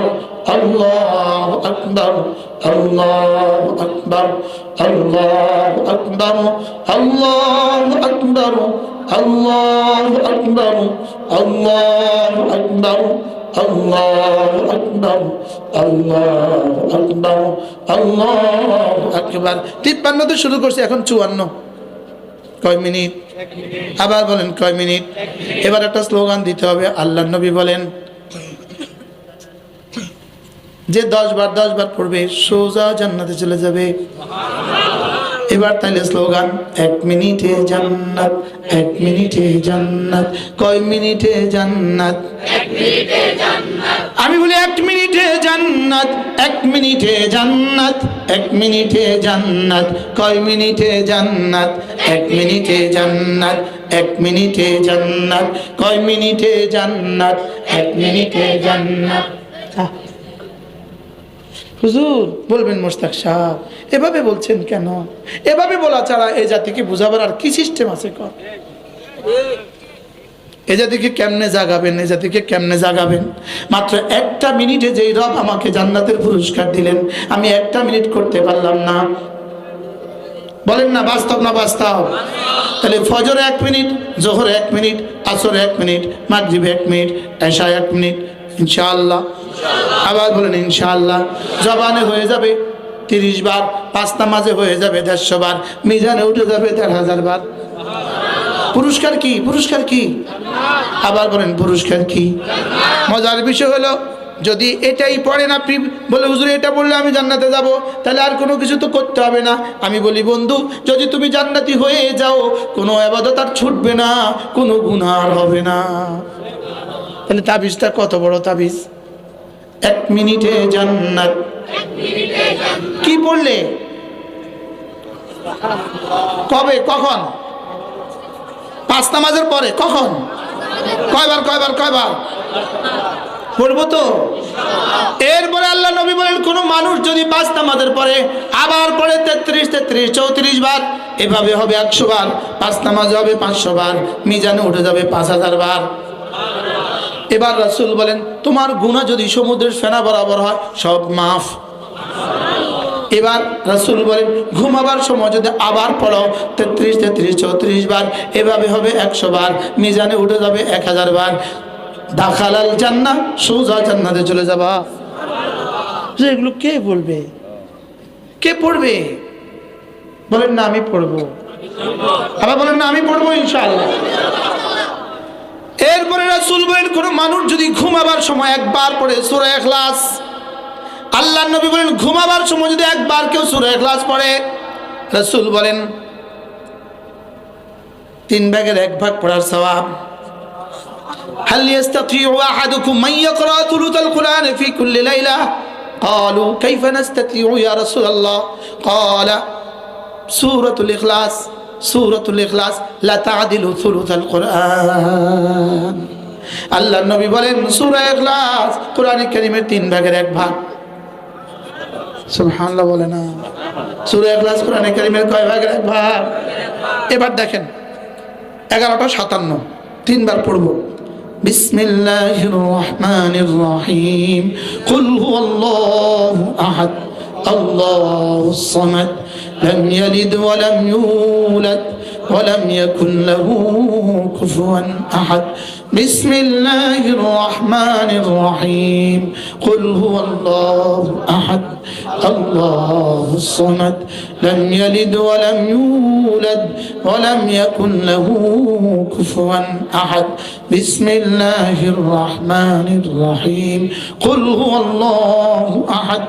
আল্লাহু আকবার, আল্লাহু আকবার, আল্লাহু আকবার, আল্লাহু আকবার, আল্লাহু আকবার, আল্লাহু আকবার, আল্লাহু আকবার, আল্লাহু আকবার, আল্লাহু আকবার। 53 তে শুরু করছি, এখন 54। কয় মিনিট? আবার বলেন কয় মিনিট? এবার একটা স্লোগান দিতে হবে। আল্লাহর নবী বলেন, যে 10 বার পড়বে সোজা জান্নাতে চলে যাবে। এবার তাইলে স্লোগান, 1 মিনিটে জান্নাত, 1 মিনিটে জান্নাত। কয় মিনিটে জান্নাত? 1 মিনিটে জান্নাত। আমি বলি 1 মিনিটে জান্নাত, 1 মিনিটে জান্নাত, 1 মিনিটে জান্নাত। কয় মিনিটে জান্নাত? 1 মিনিটে জান্নাত, 1 মিনিটে জান্নাত। কয় মিনিটে জান্নাত? 1 মিনিটে জান্নাত। হুজুর বলবেন মোশতাক সাহেব এভাবে বলছেন কেন? এভাবে বলা ছাড়া এই জাতিকে বুঝাবার আর কি সিস্টেম আছে? কর, এই জাতিকে কেমনে জাগাবেন? এই জাতিকে কেমনে জাগাবেন? মাত্র 1 মিনিটে যেই রব আমাকে জান্নাতের পুরস্কার দিলেন, আমি 1 মিনিট করতে পারলাম না। বলেন না বাস্তব না বাস্তব? তাহলে ফজরে 1 মিনিট, জোহরে 1 মিনিট, আসরে 1 মিনিট, মাগরিবে 1 মিনিট, এশায় 1 মিনিট, ইনশাআল্লাহ। আবার বলেন ইনশাআল্লাহ। জবানে হয়ে যাবে 30 বার, 5 নামাজে হয়ে যাবে 150 বার, মিজানে উঠে যাবে 1000 বার। পুরস্কার কি? পুরস্কার কি? আবার বলেন পুরস্কার কি? মজার বিষয় হলো, যদি এটাই পড়েন আপনি, বলে হুজুর এটা বললে আমি জান্নাতে যাব, তাহলে আর কোনো কিছু তো করতে হবে না। আমি বলি বন্ধু, যদি তুমি জান্নাতি হয়ে যাও, কোনো ইবাদত আর ছুটবে না, কোনো গুনাহ আর হবে না। তাহলে তাবিজটা কত বড় তাবিজ! 1 মিনিটে জান্নাত। কি পড়লে? কবে? কখন? 5 নামাজের পরে। কখন? কয়বার? কয়বার? কয়বার পড়বো তো? এরপরে আল্লাহ নবী বলেন, কোন মানুষ যদি 5 নামাজের পরে আবার পড়ে 33, 34 বার, এভাবে হবে 100 বার। 5 নামাজ হবে 500 বার, মিজানে উঠে যাবে 5000 বার। এবার রাসূল বলেন, তোমার গুনাহ যদি সমুদ্রের ফেনা বরাবর হয়, সব মাফ। এবার রাসূল বলেন, ঘুমাবার সময় যদি আবার পড়ো 33, 34 বার, এভাবে হবে 100 বার, মিজানে উঠে যাবে 1000 বার। দাখালাল জান্নাহ, সোজা জান্নাতে চলে যাবা। এগুলো কে বলবে? কে পড়বে? বলেন না আমি পড়বো। আবার বলেন না আমি পড়বো ইনশাআল্লাহ। এরপরে রাসূল বলেন, কোন মানুষ যদি ঘুমাবার সময় 1 বার পড়ে সূরা ইখলাস, আল্লাহর নবী বলেন ঘুমাবার সময় যদি 1 বার কেউ সূরা ইখলাস পড়ে, রাসূল বলেন 3 ভাগের 1 ভাগ পড়ার সওয়াব। হাল ইয়াস্তাতিউ আহাদুকুম মান ইয়াকরা থুলুতাল কুরআন ফি কুল্লি লাইলা? ক্বালু কাইফা নাস্তাতিউ ইয়া রাসূলুল্লাহ? ক্বালা সূরাতুল ইখলাস, সূরাতুল ইখলাস লা তা'দিলু থুলুতাল কুরআন। আল্লাহর নবী বলেন সূরা ইখলাস কোরআন কারীমের 3 ভাগের 1 ভাগ। সুবহানাল্লাহ বলে না? সূরা ইখলাস কোরআন কারীমের কয় ভাগের 1 ভাগ? এবার দেখেন 11টা 57, 3 বার পড়ব। বিসমিল্লাহির রহমানির রহিম। কুল হুয়াল্লাহু আহাদ, আল্লাহুস সামাদ, লাম ইয়ালিদ ওয়া লাম ইউলাদ ওয়া লাম ইয়াকুল লাহু কুফুয়ান আহাদ। বিসমিল্লাহির রহমানির রহিম। কুল হুয়াল্লাহু আহাদ, আল্লাহুস সামাদ, লাম ইয়ালিদ ওয়া লাম ইউলাদ ওয়া লাম ইয়াকুল লাহু কুফুয়ান আহাদ। বিসমিল্লাহির রহমানির রহিম। কুল হুয়াল্লাহু আহাদ,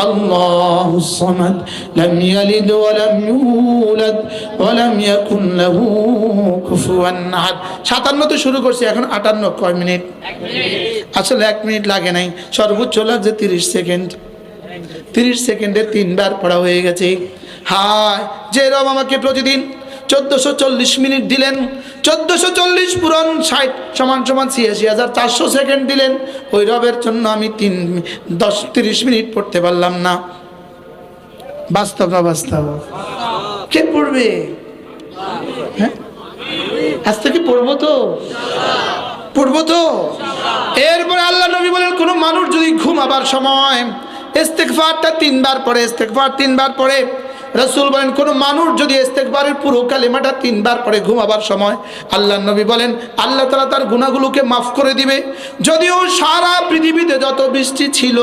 আল্লাহুস সামাদ, লাম ইয়ালিদ ওয়া লাম ইউলাদ ওয়া লাম ইয়াকুল লাহু কুফুয়ান আহাদ। 57 তে শুরু করছি, এখন 58। কয় মিনিট? 1 মিনিট। আসলে 1 মিনিট লাগে নাই, সর্বোচ্চ লাগছে 30 সেকেন্ড। 30 সেকেন্ডে 3 বার পড়া হয়ে গেছে। হায়, যে রব আমাকে প্রতিদিন 1440 মিনিট দিলেন, 1440 পূরণ 60 সমান 86,400 সেকেন্ড দিলেন, ওই রবের জন্য আমি 30 মিনিট পড়তে পারলাম না। বাস্তব না বাস্তব? কে পড়বে? হ্যাঁ, আজ থেকে পড়বো তো, পড়বো তো। এরপরে আল্লাহ নবী বলেন, কোন মানুষ যদি ঘুমাবার সময় ইস্তেগফারটা 3 বার পড়ে, ইস্তেগফার 3 বার পড়ে, রাসূল বলেন কোন মানুষ যদি ইস্তেগফারের পুরো কালেমাটা 3 বার পড়ে ঘুমাবার সময়, আল্লাহ নবী বলেন আল্লাহ তাআলা তার গুনাহগুলোকে মাফ করে দিবে। যদিও সারা পৃথিবীতে যত বৃষ্টি ছিল,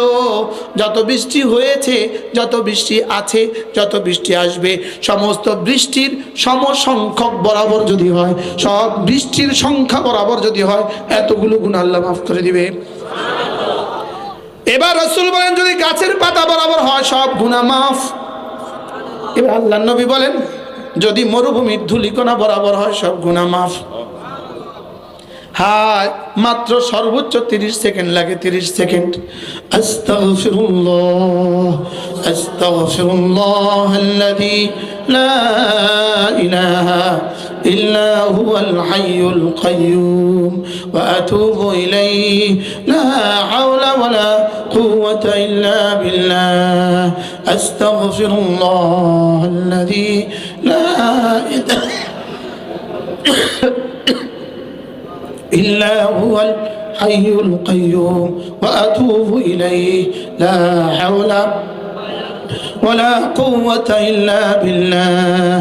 যত বৃষ্টি হয়েছে, যত বৃষ্টি আছে, যত বৃষ্টি আসবে, সমস্ত বৃষ্টির সমসংখ্যক বরাবর যদি হয়, সব বৃষ্টির সংখ্যা বরাবর যদি হয়, এতগুলো গুনাহ আল্লাহ মাফ করে দিবে। এবার রাসূল বলেন যদি গাছের পাতা বরাবর হয়, সব গুনাহ মাফ। এবার আল্লাহ নবী বলেন যদি মরুভূমির ধূলিকণা বরাবর হয়, সব গুনাহ মাফ। হায়, মাত্র সর্বোচ্চ 30 সেকেন্ড লাগে, 30 সেকেন্ড। আস্তাগফিরুল্লাহ আস্তাগফিরুল্লাহ আল্লাযী লা ইলাহা ইল্লা হুয়াল হাইয়ুল কাইয়্যুম ওয়া আতুবু ইলাইহি লা হাওলা ওয়ালা কুওয়াতা ইল্লা বিল্লাহ আস্তাগফিরুল্লাহ আল্লাযী লা ইলাহা إلا هو الحي القيوم وأتوب إليه لا حول ولا قوة إلا بالله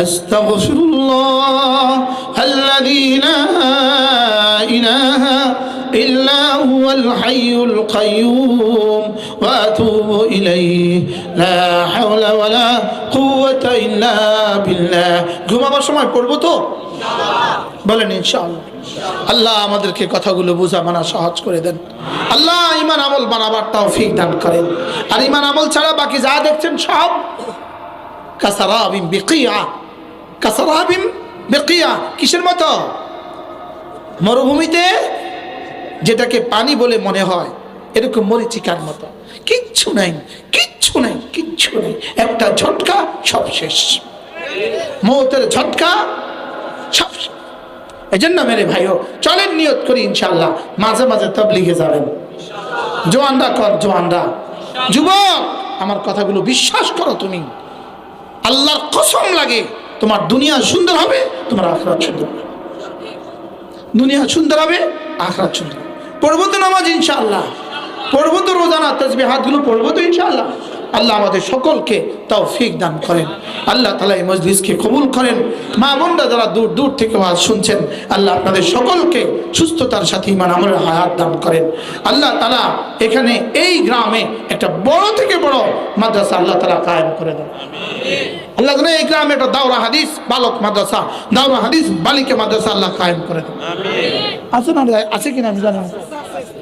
أستغفر الله الذي لا إله إلا هو الحي القيوم وأتوب إليه لا حول ولا قوة إلا بالله ঘুমাবার সময় পড়বো তো? বলেন ইনশাআল্লাহ। আল্লাহ আমাদেরকে কথাগুলো বোঝা মানা সহজ করে দেন। আল্লাহ ঈমান আমল বানাবার তৌফিক দান করেন। আর ঈমান আমল ছাড়া বাকি যা দেখছেন সব কাসারাবিন বিকিয়া, কাসারাবিন বিকিয়া। কিসের মতো? মরুভূমিতে যেটাকে পানি বলে মনে হয়, এরকম মরিচিকার মতো। কিচ্ছু নাই, কিচ্ছু নাই, কিচ্ছু নাই। একটা ঝটকা সব শেষ, মৌতের ঝটকা সব শেষ। এই জন্য মেরে ভাইও চলেন নিয়ত করি ইনশাআল্লাহ মাঝে মাঝে তাবলীগে যাবেন। জওয়ানরা কর, জওয়ানরা, যুবক আমার কথাগুলো বিশ্বাস করো। তুমি আল্লাহর কসম লাগে তোমার দুনিয়া সুন্দর হবে, তোমার আখিরাত সুন্দর হবে। দুনিয়া সুন্দর হবে, আখিরাত সুন্দর হবে। পড়বো তো নামাজ ইনশাআল্লাহ, পড়বো তো রোজানা তাসবিহ হাতগুলো পড়বো তো ইনশাআল্লাহ। আল্লাহ আমাদের সকলকে তৌফিক দান করেন। আল্লাহ তাআলা এই মজলিসকে কবুল করেন। মা বোনরা যারা দূর দূর থেকে ওয়াজ শুনছেন, আল্লাহ আপনাদের সকলকে সুস্থতার সাথে ঈমান আমলের হায়াত দান করেন। আল্লাহ তাআলা এখানে এই গ্রামে একটা বড় থেকে বড় মাদ্রাসা আল্লাহ তাআলা কায়েম করে দেন। আল্লাহ যেন এই গ্রামে একটা দাওরা হাদিস বালক মাদ্রাসা, দাওরা হাদিস বালিকা মাদ্রাসা আল্লাহ কায়েম করে দেন। আছে না? আছে কিনা আমি জানি না।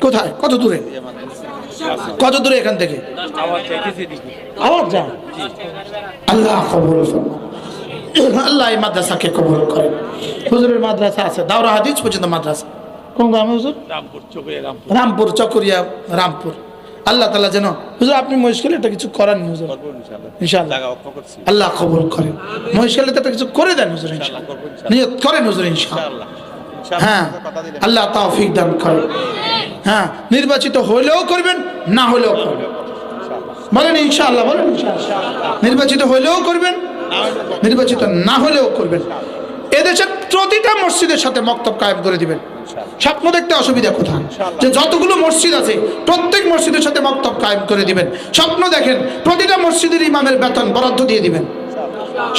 কোথায়? কত দূরে? কত দূরে এখান থেকে? আওয়াজ যা। আল্লাহ কবুল করুন। আল্লাহ এই মাদ্রাসাকে কবুল করেন। হুজুরের মাদ্রাসা আছে, দাওরা হাদিস পর্যন্ত মাদ্রাসা। কোন গ্রামে হুজুর? রামপুর, চকরিয়া, রামপুর। আল্লাহ তাআলা যেন হুজুর আপনি মহিষখালী এটা কিছু করেন হুজুর ইনশাআল্লাহ। আল্লাহ কবুল করেন। মহিষখালীতে একটা কিছু করে দেন হুজুর ইনশাআল্লাহ। নিয়ত করেন হুজুর ইনশাআল্লাহ। হ্যাঁ, আল্লাহ তৌফিক দান করেন। হ্যাঁ, নির্বাচিত হলেও করবেন, না হলেও করবেন। বলেন ইনশাআল্লাহ, বলেন ইনশাআল্লাহ। নির্বাচিত হলেও করবেন, নির্বাচিত না হলেও করবেন। এদেশের প্রতিটা মসজিদের সাথে মক্তব কায়েম করে দিবেন। স্বপ্ন দেখতে অসুবিধা কোথায়? যে যতগুলো মসজিদ আছে প্রত্যেক মসজিদের সাথে মক্তব কায়েম করে দিবেন। স্বপ্ন দেখেন প্রতিটা মসজিদের ইমামের বেতন বরাদ্দ দিয়ে দিবেন।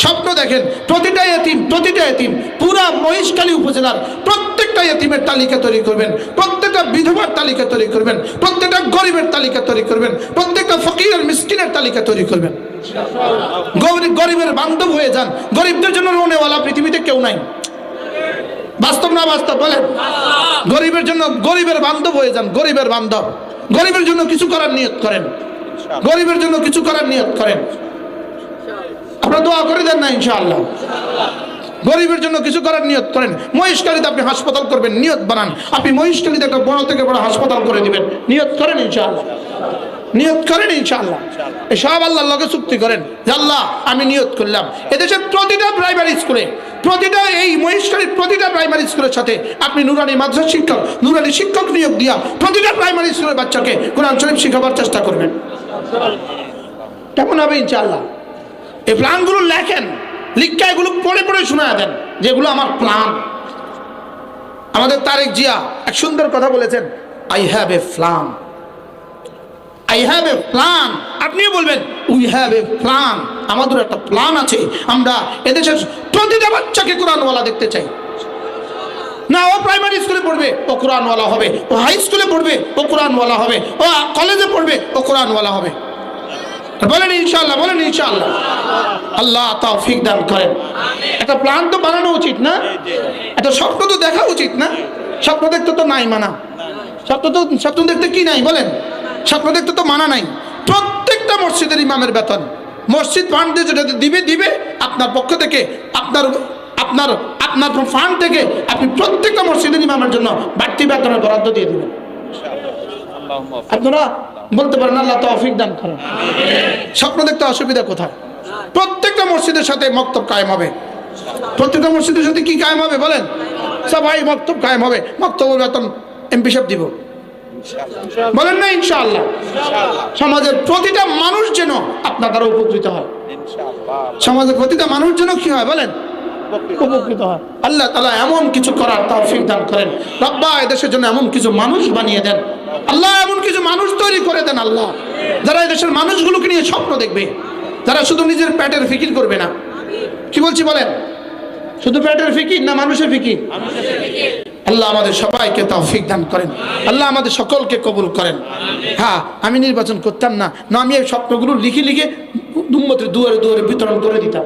স্বপ্ন দেখেন প্রতিটা এতিম পুরা মহিষখালী উপজেলার প্রত্যেকটা এতিমের তালিকা তৈরি করবেন, প্রত্যেকটা বিধবার তালিকা তৈরি করবেন, প্রত্যেকটা গরিবের তালিকা তৈরি করবেন, প্রত্যেকটা ফকিরের মিসকিনের তালিকা তৈরি করবেন। গরিবের বান্ধব হয়ে যান। গরিবদের জন্য রোনেওয়ালা পৃথিবীতে কেউ নাই। বাস্তব না বাস্তব? বলেন। গরিবের জন্য গরিবের বান্ধব হয়ে যান, গরিবের বান্ধব। গরিবের জন্য কিছু করার নিয়ত করেন, গরিবের জন্য কিছু করার নিয়ত করেন। আপনারা দোয়া করে দেন না ইনশাআল্লাহ? গরিবের জন্য কিছু করার নিয়ত করেন। মহিষখালীতে আপনি হাসপাতাল করবেন, নিয়ত বানান। আপনি মহিষখালীতে একটা বড় থেকে বড় হাসপাতাল করে দিবেন, নিয়ত করেন ইনশাআল্লাহ। নিয়ত করেন ইনশাআল্লাহ, এই সব আল্লাহর লগে চুক্তি করেন যে আল্লাহ আমি নিয়ত করলাম এদেশের প্রতিটা প্রাইমারি স্কুলে, প্রতিটা এই মহেশখালীর প্রতিটা প্রাইমারি স্কুলের সাথে আপনি নুরানি মাদ্রাসা শিক্ষক, নুরানি শিক্ষক নিয়োগ দিয়া প্রতিটা প্রাইমারি স্কুলের বাচ্চাকে কোরআন শরীফ শিখাবার চেষ্টা করবেন। কেমন হবে ইনশাআল্লাহ? এই প্ল্যানগুলো লেখেন, লিখা এগুলো পড়ে পড়ে শোনা দেন যেগুলো আমার প্ল্যান। আমাদের তারেক জিয়া এক সুন্দর কথা বলেছেন, I have a plan, I have a plan. আপনিও বলবেন উই হ্যাভ এ প্ল্যান, আমাদের একটা প্ল্যান আছে, আমরা এদেশের প্রতিটা বাচ্চাকে কোরআনওয়ালা দেখতে চাই। না ও প্রাইমারি স্কুলে পড়বে ও কোরআনওয়ালা হবে, ও হাই স্কুলে পড়বে ও কোরআনওয়ালা হবে, ও কলেজে পড়বে ও কোরআনওয়ালা হবে। বলেন ইনশাআল্লাহ, বলেন ইনশাআল্লাহ। আল্লাহ তৌফিক দান করেন। একটা প্ল্যান তো বানানো উচিত না, একটা স্বপ্ন তো দেখা উচিত না। স্বপ্ন দেখতে তো নাই মানা, স্বপ্ন দেখতে কি নাই বলেন? স্বপ্ন দেখতে তো মানা নাই। প্রত্যেকটা মসজিদের ইমামের বেতন মসজিদ ফান্ড দিয়ে যেটা দিবে আপনার পক্ষ থেকে, আপনার ফান্ড থেকে আপনি প্রত্যেকটা মসজিদের ইমামের জন্য বাড়তি বেতনের বরাদ্দ দিয়ে দিবেন। আপনারা বলতে পারেন আল্লাহ তৌফিক দান করেন। স্বপ্ন দেখতে অসুবিধা কোথায়? প্রত্যেকটা মসজিদের সাথে মক্তব কায়েম হবে। প্রত্যেকটা মসজিদের সাথে কি কায়েম হবে বলেন? সবাই মক্তব কায়েম হবে, মক্তবের বেতন এমপি সাহেব দিব। বলেন না ইনশাআল্লাহ? সমাজের প্রতিটা মানুষ যেন আপনার দ্বারা উপকৃত হয়, সমাজের প্রতিটা মানুষ যেন কি হয় বলেন? উপকৃত হয়। আল্লাহ তাআলা এমন কিছু করার তৌফিক দান করেন। রব্বা এদেশের জন্য এমন কিছু মানুষ বানিয়ে দেন আল্লাহ, এমন কিছু মানুষ তৈরি করে দেন আল্লাহ, যারা এদেশের মানুষগুলোকে নিয়ে স্বপ্ন দেখবে, যারা শুধু নিজের পেটের ফিকির করবে না। কি বলছি বলেন? শুধু পেটের ফিকির না, মানুষের ফিকির। আল্লাহ আমাদের সবাইকে তৌফিক দান করেন, আল্লাহ আমাদের সকলকে কবুল করেন। হ্যাঁ, আমি নির্বাচন করতাম না, না আমি এই স্বপ্নগুলো লিখে লিখে উম্মতের দুয়ারে দুয়ারে বিতরণ করে দিতাম।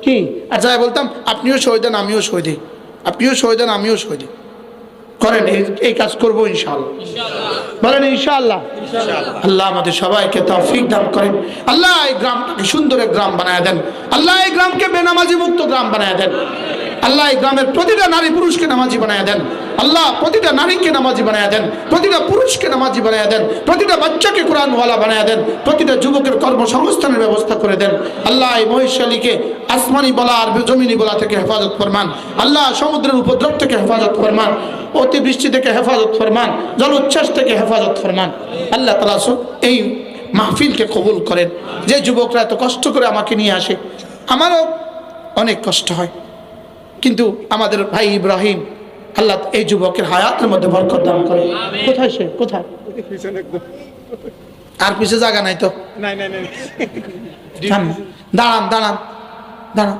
কি আর যাই বলতাম আপনিও সই দেন আমিও সই দিই, আপনিও সই দেন আমিও সই দিই। করেন, এই কাজ করবো ইনশাআল্লাহ। বলেন ইনশাআল্লাহ। আল্লাহ আমাদের সবাইকে তৌফিক দান করেন। আল্লাহ এই গ্রামটাকে সুন্দর এক গ্রাম বানায় দেন। আল্লাহ এই গ্রামকে বেনামাজি মুক্ত গ্রাম বানায় দেন। আল্লাহ এই গ্রামের প্রতিটা নারী পুরুষকে নামাজি বানায় দেন। আল্লাহ প্রতিটা নারীকে নামাজি বানায় দেন, প্রতিটা পুরুষকে নামাজি বানায় দেন, প্রতিটা বাচ্চাকে কোরআনওয়ালা বানায় দেন, প্রতিটা যুবকের কর্মসংস্থানের ব্যবস্থা করে দেন। আল্লাহ এই মহেশখালীকে আসমানি বলা আর জমিনি বলা থেকে হেফাজত ফরমান। আল্লাহ সমুদ্রের উপদ্রব থেকে হেফাজত ফরমান, অতিবৃষ্টি থেকে হেফাজত ফরমান, জলোচ্ছ্বাস থেকে হেফাজত ফরমান। আল্লাহ তাআলা এই মাহফিলকে কবুল করেন। যে যুবকরা এত কষ্ট করে আমাকে নিয়ে আসে, আমারও অনেক কষ্ট হয়, কিন্তু আমাদের ভাই ইব্রাহিম, আল্লাহ এই যুবকের হায়াতের মধ্যে বরকত দান করে। কোথায় সে? কোথায়? আর পিছে জায়গা নাই তো? দাঁড়ান দাঁড়ান দাঁড়ান,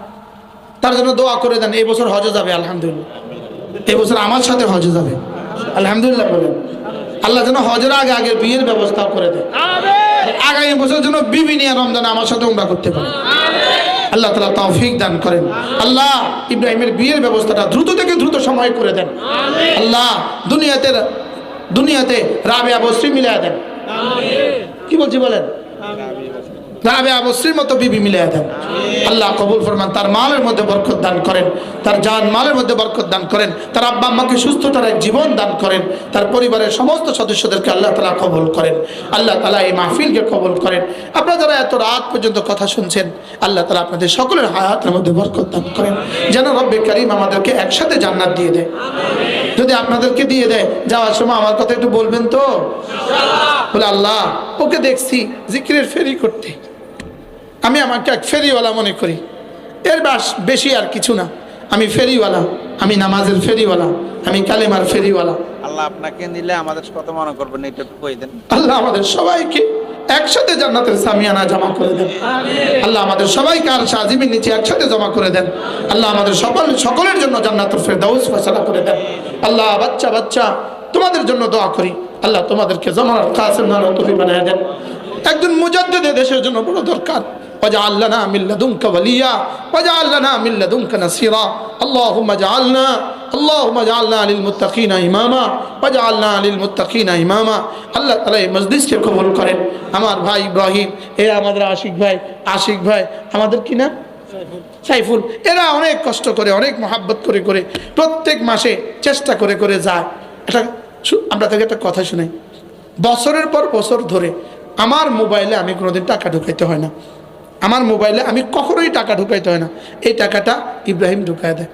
তার জন্য দোয়া করে দেন। এই বছর হজে যাবে আলহামদুলিল্লাহ, এই বছর আমার সাথে হজে যাবে আলহামদুলিল্লাহ। বলেন আল্লাহ যেন হজের আগে আগে বিয়ের ব্যবস্থা করে দেয়, আগামী বছর যেন বিবি নিয়ে রমজানে আমার সাথে উমরা করতে পারে। আল্লাহ তাআলা তৌফিক দান করেন। আল্লাহ ইব্রাহিমের বিয়ের ব্যবস্থাটা দ্রুত থেকে দ্রুত সময় করে দেন। আল্লাহ দুনিয়াতে রাবেয়া বসরি মিলিয়ে দেন। কি বলছি বলেন? রাবেয়া বসরির মতো বিবি মিলিয়ে দেন। আল্লাহ কবুল ফরমান। তার মালের মধ্যে বরকত দান করেন, তার জান মালের মধ্যে বরকত দান করেন, তার আব্বা আম্মাকে সুস্থতার এক জীবন দান করেন, তার পরিবারের সমস্ত সদস্যদেরকে আল্লাহ তাআলা কবুল করেন। আল্লাহ তাআলা এই মাহফিলকে কবুল করেন। আপনারা যারা এত রাত পর্যন্ত কথা শুনছেন, আল্লাহ তাআলা আপনাদের সকলের হায়াতের মধ্যে বরকত দান করেন, যেন রব্বে কারীম আমাদেরকে একসাথে জান্নাত দিয়ে দেয়। যদি আপনাদেরকে দিয়ে দেয়, যাওয়ার সময় আমার কথা একটু বলবেন তো বলে আল্লাহ ওকে দেখছি জিকিরের ফেরি করতে, আমি আমাকে এক ফেরিওয়ালা মনে করি, এর বেশি আর কিছু না। আমি ফেরিওয়ালা, আমি নামাজের ফেরিওয়ালা, আমি কালেমার ফেরিওয়ালা। আল্লাহ আপনাকে নিলে আমাদের কত মনে করবেন এটা একটু কই দেন। আল্লাহ আমাদের সবাইকে একসাথে জান্নাতের সামিয়ানা জমা করে দেন। আল্লাহ আমাদের সবাইকে আর আজিমের নিচে একসাথে জমা করে দেন। আল্লাহ আমাদের সকলের জন্য জান্নাতুল ফেরদাউস ফয়সালা করে দেন। আল্লাহ বাচ্চা তোমাদের জন্য দোয়া করি, আল্লাহ তোমাদেরকে জামানাত কাসিম নানতুফি বানায় দেন। একজন মুজাদ্দিদ দেশের জন্য বড় দরকার। واجعل لنا من لدنك وليا واجعل لنا من لدنك نصيرا اللهم اجعلنا للمتقين اماما واجعلنا للمتقين اماما। আল্লাহ তাআলা এই মজলিসকে কবুল করেন। আমার ভাই ইব্রাহিম, আমাদের আশিক ভাই আমাদের কি না সাইফুল, এরা অনেক কষ্ট করে, অনেক মহাব্বত করে প্রত্যেক মাসে চেষ্টা করে যায়। এটা আমরা তাকে একটা কথা শুনাই। বছরের পর বছর ধরে আমার মোবাইলে আমি কোনোদিন টাকা ঢুকাইতে হয় না, আমার মোবাইলে আমি কখনোই টাকা ঢুকাইতে হয় না, এই টাকাটা ইব্রাহিম ঢুকায় দেয়।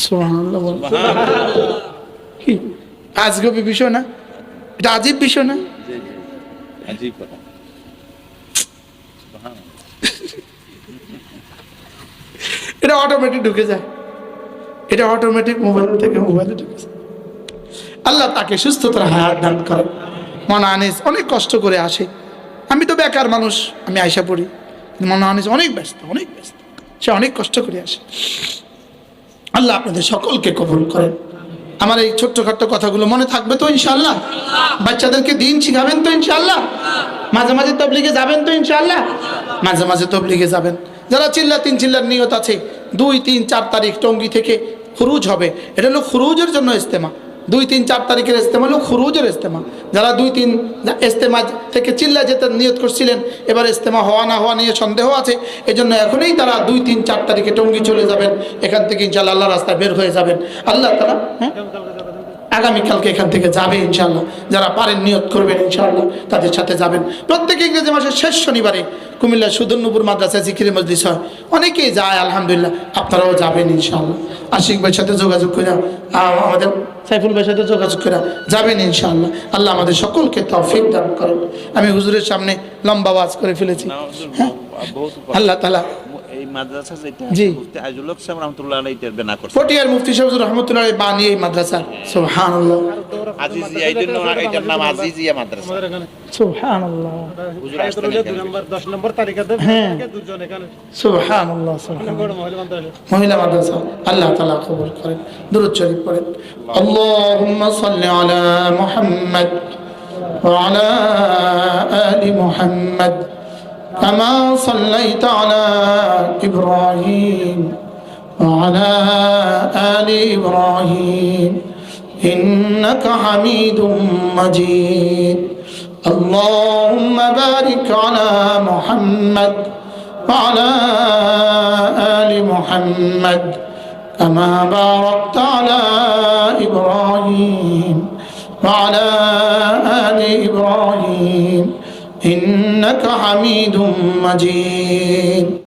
সুবহানাল্লাহ বল। কি আজগবি বিষয় না? এটা আজীব বিষয় না? জি জি আজীব কথা। এটা অটোমেটিক ঢুকে যায়, এটা অটোমেটিক মোবাইল থেকে মোবাইলে ঢুকে যায়। আল্লাহ তাকে সুস্থতার হায়াত দান করে। মনা আনিস অনেক কষ্ট করে আসে, আমি তো বেকার মানুষ, আমি আয়সা পড়ি, মনা আনিস অনেক ব্যস্ত, অনেক ব্যস্ত, সে অনেক কষ্ট করে আসে। আল্লাহ আপনাদের সকলকে কবুল করেন। আমার এই ছোট্টখাট্ট কথাগুলো মনে থাকবে তো ইনশাআল্লাহ? বাচ্চাদেরকে দিন শিখাবেন তো ইনশাআল্লাহ? মাঝে মাঝে তবলিগে যাবেন তো ইনশাআল্লাহ? মাঝে মাঝে তবলিগে যাবেন। যারা চিল্লার নিয়ত আছে 2, 3, 4 তারিখ টঙ্গী থেকে খুরুজ হবে, এটা হলো খুরুজের জন্য ইস্তেমা। 2, 3, 4 তারিখের ইস্তেমা হলো খুরুজের ইস্তেমা। যারা 2, 3 ইস্তেমা থেকে চিল্লা যেতে নিয়ত করছিলেন, এবার ইস্তেমা হওয়া না হওয়া নিয়ে সন্দেহ আছে, এজন্য এখনই তারা 2, 3, 4 তারিখে টঙ্গী চলে যাবেন। এখান থেকে ইনশাআল্লাহ আল্লাহ রাস্তায় বের হয়ে যাবেন। আল্লাহ তাআলা আগামীকালকে এখান থেকে যাবে ইনশাআল্লাহ। যারা পারেন নিয়ত করবেন ইনশাআল্লাহ, তাদের সাথে যাবেন। প্রত্যেক ইংরেজি মাসের শেষ শনিবারে কুমিল্লা সুদর্ণপুর মাদ্রাসায় জিকিরের মজলিস হয়, অনেকেই যায় আলহামদুলিল্লাহ, আপনারাও যাবেন ইনশাআল্লাহ। আশিক ভাইয়ের সাথে যোগাযোগ করে, আমাদের সাইফুল ভাইয়ের সাথে যোগাযোগ করে যাবেন ইনশাআল্লাহ। আল্লাহ আমাদের সকলকে তৌফিক দান করেন। আমি হুজুরের সামনে লম্বা ওয়াজ করে ফেলেছি। হ্যাঁ, আল্লাহ তাআলা এই মাদ্রাসা যেটা জি মুফতি আজিজুল হক সাহেব রাহমাতুল্লাহ আলাইহি বেনা করছে, ফটিয়ার মুফতি সাহেব রাহমাতুল্লাহ আলাইহি বানিয়ে এই মাদ্রাসা। সুবহানাল্লাহ। আজিজিয়া, এই জন্য এটার নাম আজিজিয়া মাদ্রাসা। আমাদের এখানে সুবহানাল্লাহ। হুজুর আসতেন 2 নম্বর 10 নম্বর তারিখে হ্যাঁ। দুজন এখানে সুবহানাল্লাহ, সুবহানাল্লাহ। বড় মহিলা মাদ্রাসা। মহিলা মাদ্রাসা আল্লাহ তাআলা কবুল করেন। দুরূদ শরীফ পড়েন। আল্লাহুম্মা সাল্লি আলা মুহাম্মাদ ওয়া আলা আলি মুহাম্মাদ কামা সাল্লাইতা আলা ইব্রাহিম ওয়া আলা আলি ইব্রাহিম ইন্নাকা হামিদুম মাজিদ। আল্লাহুম্মা বারিক আলা মুহাম্মাদ وعلى آل محمد كما باركت على إبراهيم وعلى آل إبراهيم إنك حميد مجيد.